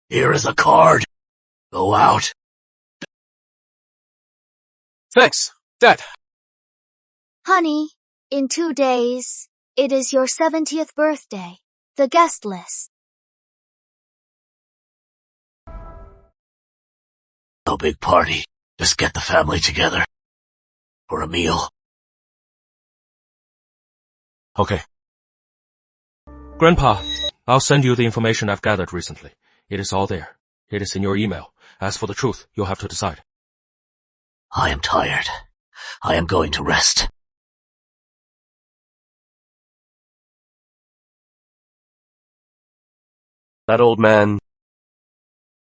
Here is a card. Go out. Thanks, Dad. Honey, in 2 days, it is your 70th birthday. The guest list. No big party. Just get the family together. For a meal. Okay. Grandpa, I'll send you the information I've gathered recently. It is all there. It is in your email. As for the truth, you'll have to decide. I am tired. I am going to rest. That old man,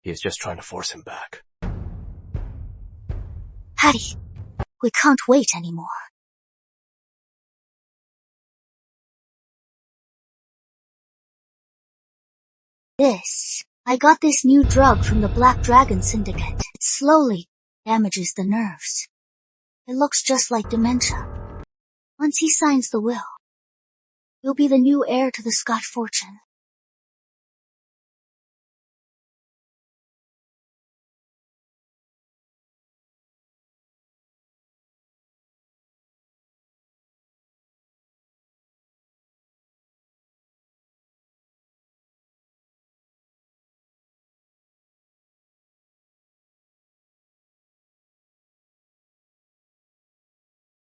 he is just trying to force him back. Hattie, we can't wait anymore. I got this new drug from the Black Dragon Syndicate. It slowly damages the nerves. It looks just like dementia. Once he signs the will, you'll be the new heir to the Scott fortune.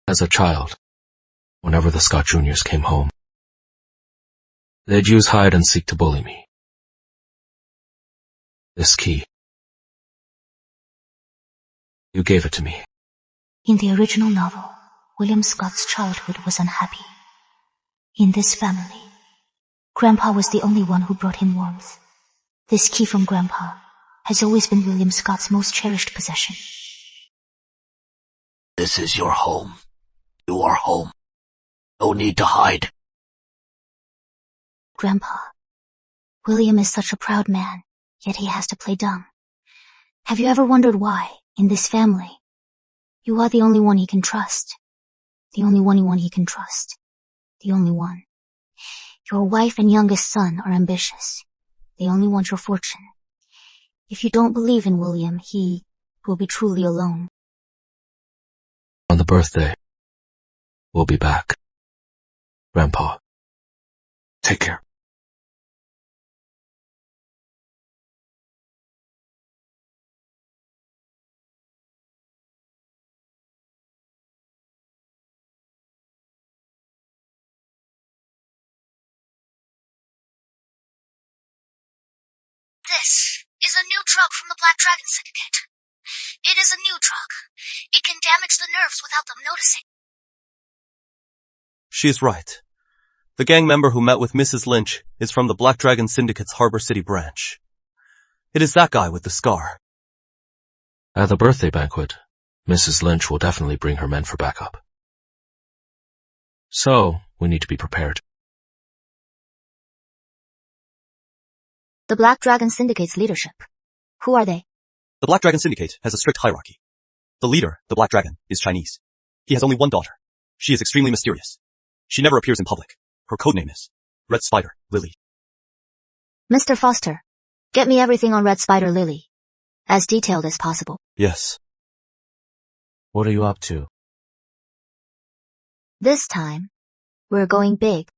As a child, whenever the Scott Juniors came home, They'd use hide and seek to bully me. This key. You gave it to me. In the original novel, William Scott's childhood was unhappy. In this family, Grandpa was the only one who brought him warmth. This key from Grandpa has always been William Scott's most cherished possession. This is your home. You are home. No need to hide. Grandpa, William is such a proud man, yet he has to play dumb. Have you ever wondered why, in this family, you are the only one he can trust? The only one he can trust. The only one. Your wife and youngest son are ambitious. They only want your fortune. If you don't believe in William, he will be truly alone. On the birthday, we'll be back. Grandpa, take care. This is a new drug from the Black Dragon Syndicate. It is a new drug. It can damage the nerves without them noticing. She's right. The gang member who met with Mrs. Lynch is from the Black Dragon Syndicate's Harbor City branch. It is that guy with the scar. At the birthday banquet, Mrs. Lynch will definitely bring her men for backup. So, we need to be prepared. The Black Dragon Syndicate's leadership. Who are they? The Black Dragon Syndicate has a strict hierarchy. The leader, the Black Dragon, is Chinese. He has only one daughter. She is extremely mysterious. She never appears in public. Her codename is Red Spider Lily. Mr. Foster, get me everything on Red Spider Lily. As detailed as possible. Yes. What are you up to? This time, we're going big.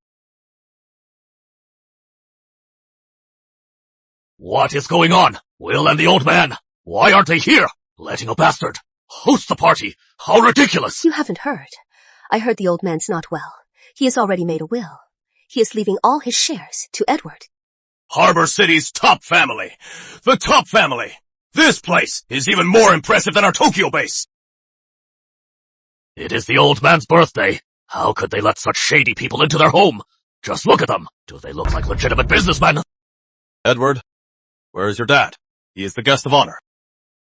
What is going on? Will and the old man, why aren't they here? Letting a bastard host the party. How ridiculous! You haven't heard. I heard the old man's not well. He has already made a will. He is leaving all his shares to Edward. Harbor City's top family. The top family. This place is even more impressive than our Tokyo base. It is the old man's birthday. How could they let such shady people into their home? Just look at them. Do they look like legitimate businessmen? Edward, where is your dad? He is the guest of honor.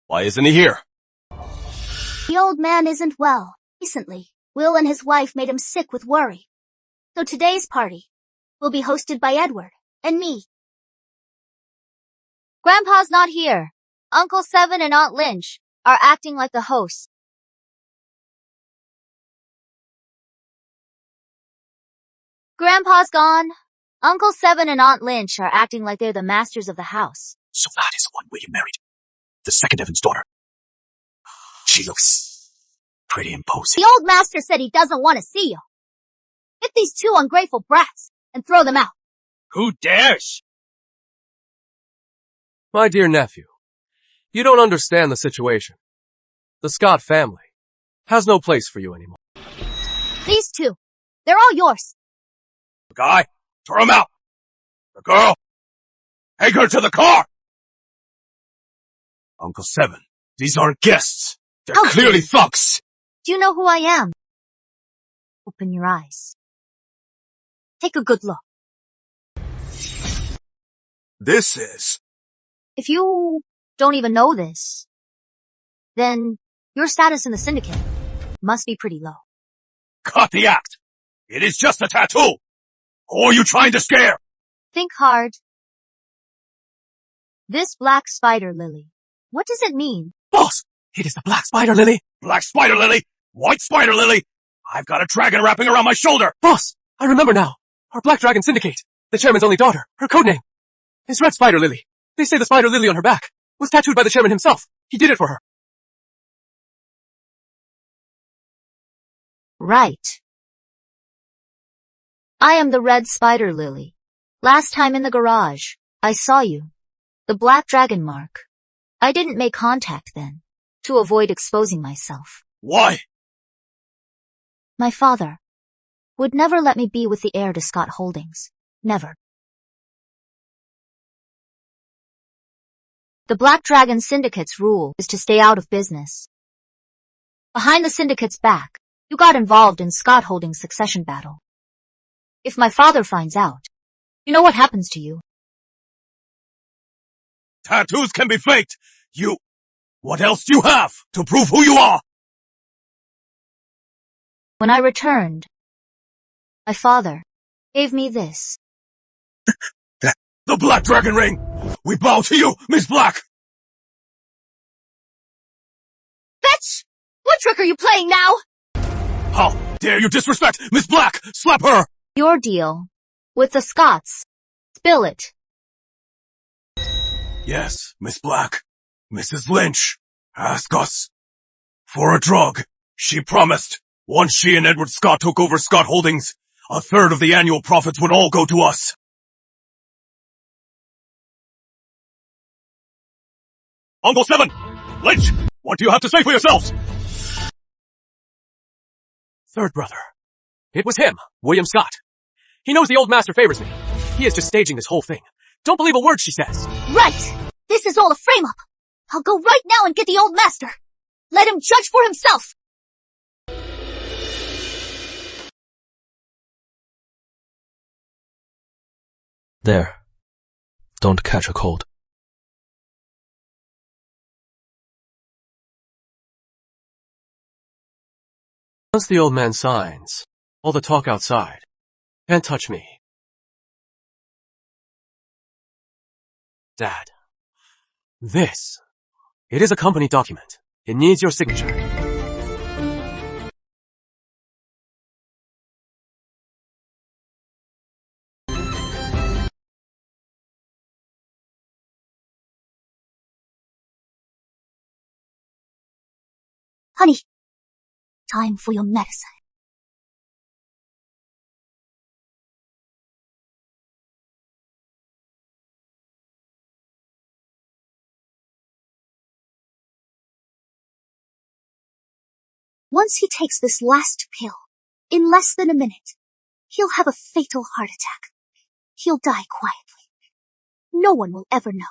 Why isn't he here? The old man isn't well. Recently, Will and his wife made him sick with worry. So today's party will be hosted by Edward and me. Grandpa's not here. Uncle Seven and Aunt Lynch are acting like the hosts. Grandpa's gone. Uncle Seven and Aunt Lynch are acting like they're the masters of the house. So that is the one William married. The second Evan's daughter. She looks pretty imposing. The old master said he doesn't want to see you. Get these two ungrateful brats and throw them out. Who dares? My dear nephew, you don't understand the situation. The Scott family has no place for you anymore. These two, they're all yours. The guy, throw him out. The girl, take her to the car. Uncle Seven, these aren't guests. They're clearly thugs. Do you know who I am? Open your eyes. Take a good look. This is... If you don't even know this, then your status in the syndicate must be pretty low. Cut the act. It is just a tattoo. Who are you trying to scare? Think hard. This Black Spider Lily, what does it mean? Boss, it is the Black Spider Lily. Black Spider Lily? White Spider Lily? I've got a dragon wrapping around my shoulder. Boss, I remember now. Our Black Dragon Syndicate, the chairman's only daughter, her codename is Red Spider Lily. They say the spider lily on her back was tattooed by the chairman himself. He did it for her. Right. I am the Red Spider Lily. Last time in the garage, I saw you. The Black Dragon mark. I didn't make contact then, to avoid exposing myself. Why? My father would never let me be with the heir to Scott Holdings. Never. The Black Dragon Syndicate's rule is to stay out of business. Behind the Syndicate's back, you got involved in Scott Holdings' succession battle. If my father finds out, you know what happens to you. Tattoos can be faked! What else do you have to prove who you are? When I returned, my father gave me this. The Black Dragon Ring! We bow to you, Miss Black! Fetch! What trick are you playing now? How dare you disrespect Miss Black! Slap her! Your deal with the Scotts. Spill it. Yes, Miss Black. Mrs. Lynch asked us for a drug. She promised once she and Edward Scott took over Scott Holdings, 1/3 of the annual profits would all go to us. Uncle Seven! Lynch! What do you have to say for yourselves? Third brother. It was him, William Scott. He knows the old master favors me. He is just staging this whole thing. Don't believe a word she says. Right! This is all a frame-up. I'll go right now and get the old master. Let him judge for himself. There. Don't catch a cold. Once the old man signs, all the talk outside can't touch me. Dad, it is a company document. It needs your signature. Honey, time for your medicine. Once he takes this last pill, in less than a minute, he'll have a fatal heart attack. He'll die quietly. No one will ever know.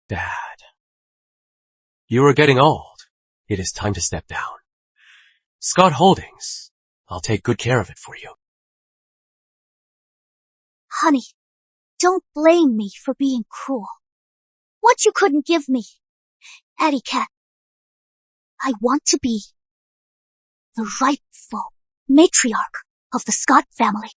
Dad, you are getting old. It is time to step down. Scott Holdings, I'll take good care of it for you. Honey, don't blame me for being cruel. What you couldn't give me. Addie Cat, I want to be the rightful matriarch of the Scott family.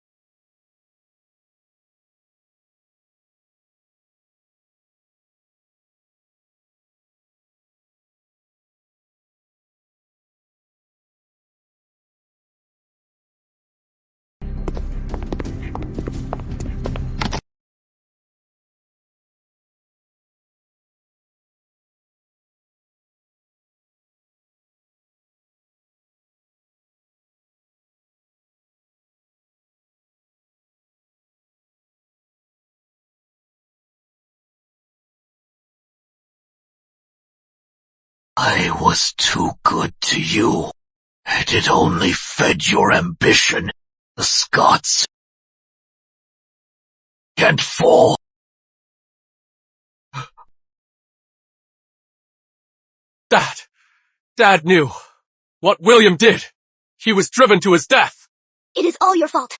I was too good to you, and it only fed your ambition. The Scotts can't fall. Dad knew what William did. He was driven to his death. It is all your fault.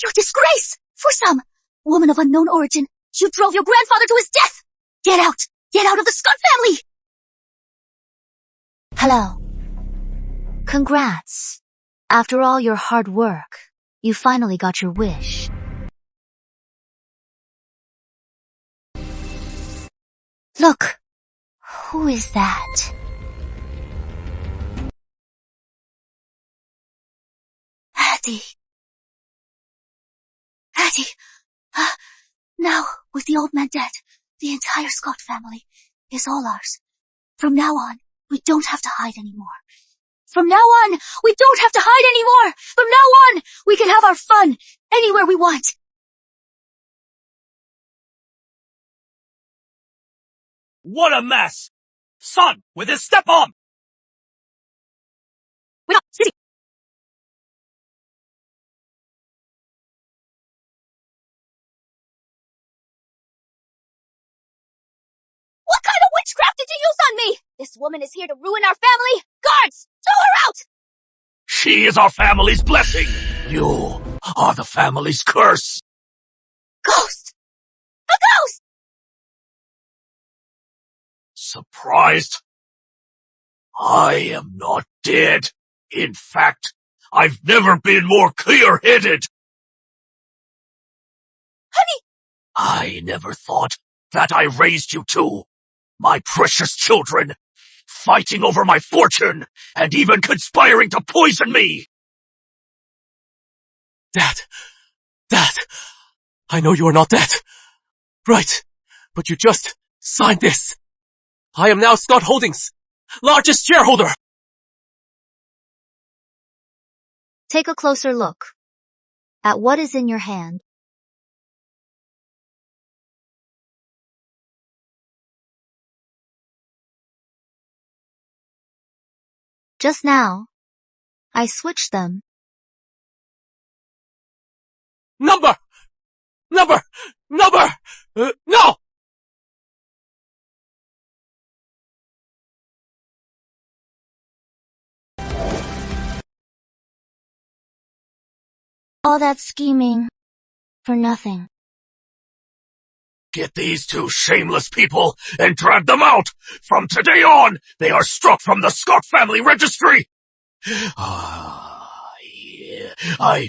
You disgrace! For some woman of unknown origin, you drove your grandfather to his death! Get out! Get out of the Scott family! Hello. Congrats. After all your hard work, you finally got your wish. Look, who is that? Addie. Now, with the old man dead, the entire Scott family is all ours. From now on, we don't have to hide anymore. From now on, we don't have to hide anymore! From now on, we can have our fun anywhere we want. What a mess! Son, with his stepmom! without sitting. What kind of witchcraft did you use on me? This woman is here to ruin our family. Guards, throw her out! She is our family's blessing. You are the family's curse. Ghost! A ghost! Surprised? I am not dead. In fact, I've never been more clear-headed. Honey! I never thought that I raised you two, my precious children, fighting over my fortune, and even conspiring to poison me. Dad! I know you are not dead. Right, but you just signed this. I am now Scott Holdings' largest shareholder. Take a closer look at what is in your hand. Just now, I switched them. Number! No! All that scheming for nothing. Get these two shameless people and drag them out! From today on, they are struck from the Scott family registry!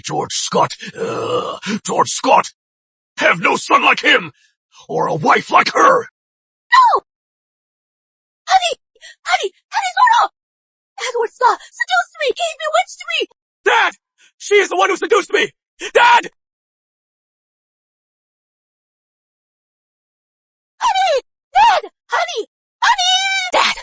George Scott, have no son like him, or a wife like her! No! Honey, Zoro! Edward Scott seduced me, he bewitched me! Dad! She is the one who seduced me! Dad! Honey! Dad! Honey! Dad!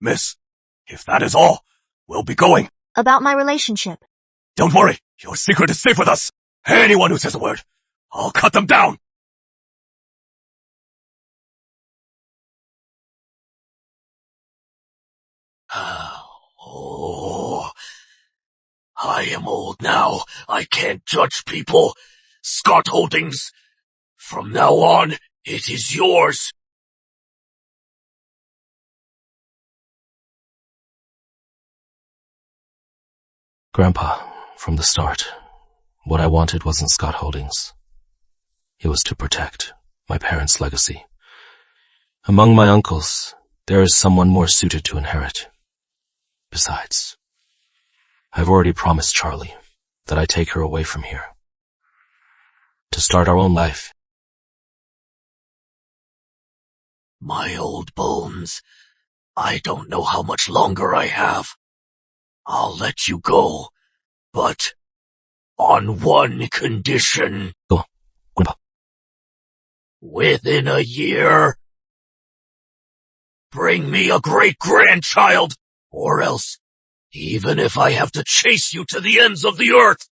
Miss, if that is all, we'll be going. About my relationship. Don't worry, your secret is safe with us. Anyone who says a word, I'll cut them down. Oh, I am old now. I can't judge people. Scott Holdings, from now on, it is yours. Grandpa, from the start, what I wanted wasn't Scott Holdings. It was to protect my parents' legacy. Among my uncles, there is someone more suited to inherit. Besides, I've already promised Charlie that I take her away from here, to start our own life. My old bones, I don't know how much longer I have. I'll let you go, but on one condition. Go on, Grandpa. Within a year, bring me a great-grandchild, or else, even if I have to chase you to the ends of the earth,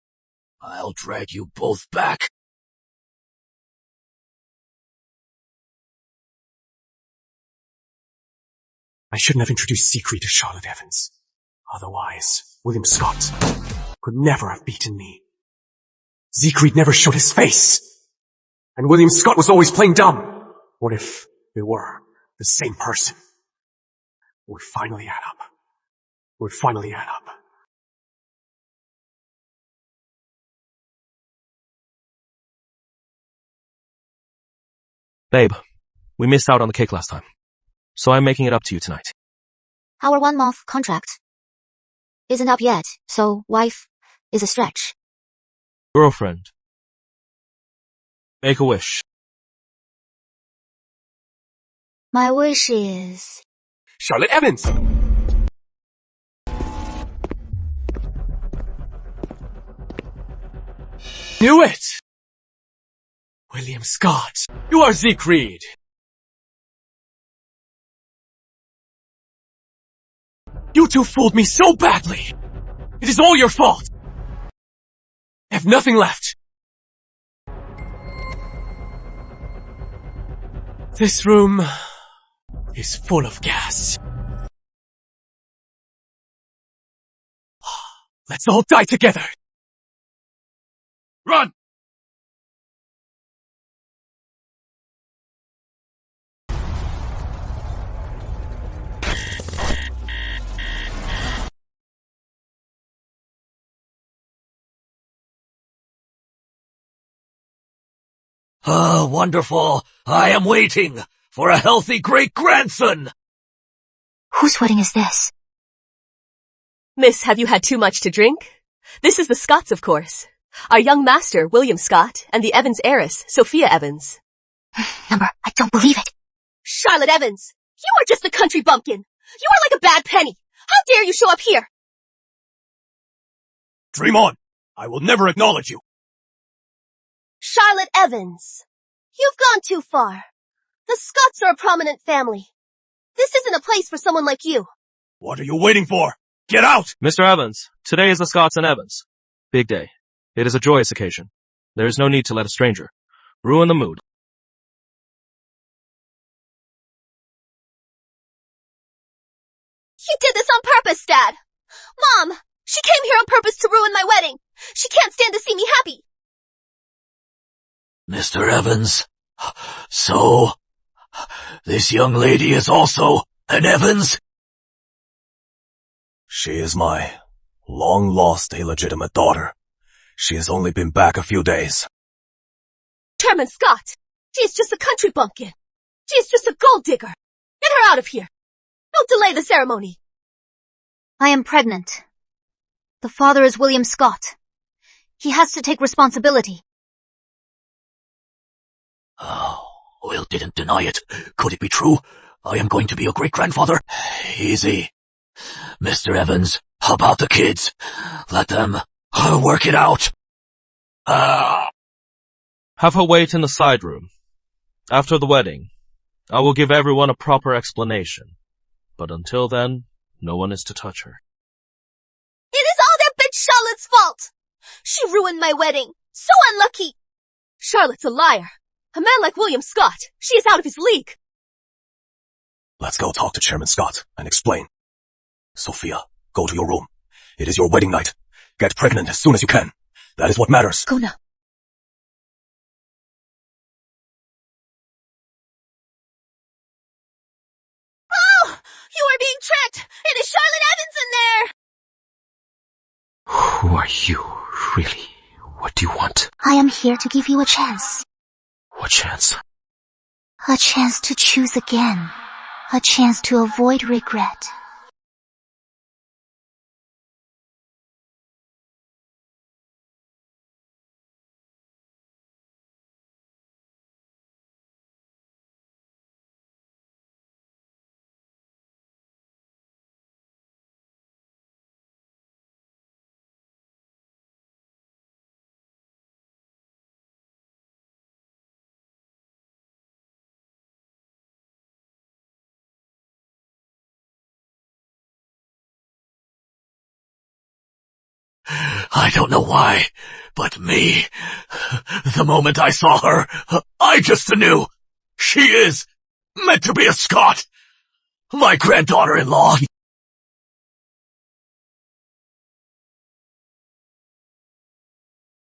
I'll drag you both back. I shouldn't have introduced Siegfried to Charlotte Evans. Otherwise, William Scott could never have beaten me. Siegfried never showed his face. And William Scott was always playing dumb. What if they were the same person? It would finally add up. Babe, we missed out on the cake last time, so I'm making it up to you tonight. Our 1-month contract isn't up yet, so wife is a stretch. Girlfriend. Make a wish. My wish is... Charlotte Evans! Knew it! William Scott, you are Siegfried! You two fooled me so badly! It is all your fault! I have nothing left. This room is full of gas. Let's all die together. Run! Ah, wonderful. I am waiting for a healthy great-grandson. Whose wedding is this? Miss, have you had too much to drink? This is the Scotts, of course. Our young master, William Scott, and the Evans heiress, Sophia Evans. Number, I don't believe it. Charlotte Evans, you are just a country bumpkin. You are like a bad penny. How dare you show up here? Dream on. I will never acknowledge you. Charlotte Evans, you've gone too far. The Scotts are a prominent family. This isn't a place for someone like you. What are you waiting for? Get out! Mr. Evans, today is the Scotts and Evans. Big day. It is a joyous occasion. There is no need to let a stranger ruin the mood. You did this on purpose, Dad. Mom, she came here on purpose to ruin my wedding. She can't stand to see me happy. Mr. Evans, so, this young lady is also an Evans? She is my long-lost illegitimate daughter. She has only been back a few days. Chairman Scott, she is just a country bumpkin. She is just a gold digger. Get her out of here. Don't delay the ceremony. I am pregnant. The father is William Scott. He has to take responsibility. Oh, Will didn't deny it. Could it be true? I am going to be a great-grandfather? Easy. Mr. Evans, how about the kids? Let them work it out. Have her wait in the side room. After the wedding, I will give everyone a proper explanation. But until then, no one is to touch her. It is all that bitch Charlotte's fault. She ruined my wedding. So unlucky. Charlotte's a liar. A man like William Scott, she is out of his league. Let's go talk to Chairman Scott and explain. Sophia, go to your room. It is your wedding night. Get pregnant as soon as you can. That is what matters. Go now. Oh! You are being tricked! It is Charlotte Evans in there! Who are you, really? What do you want? I am here to give you a chance. What chance? A chance to choose again. A chance to avoid regret. I don't know why, but me, the moment I saw her, I just knew. She is meant to be a Scott. My granddaughter-in-law.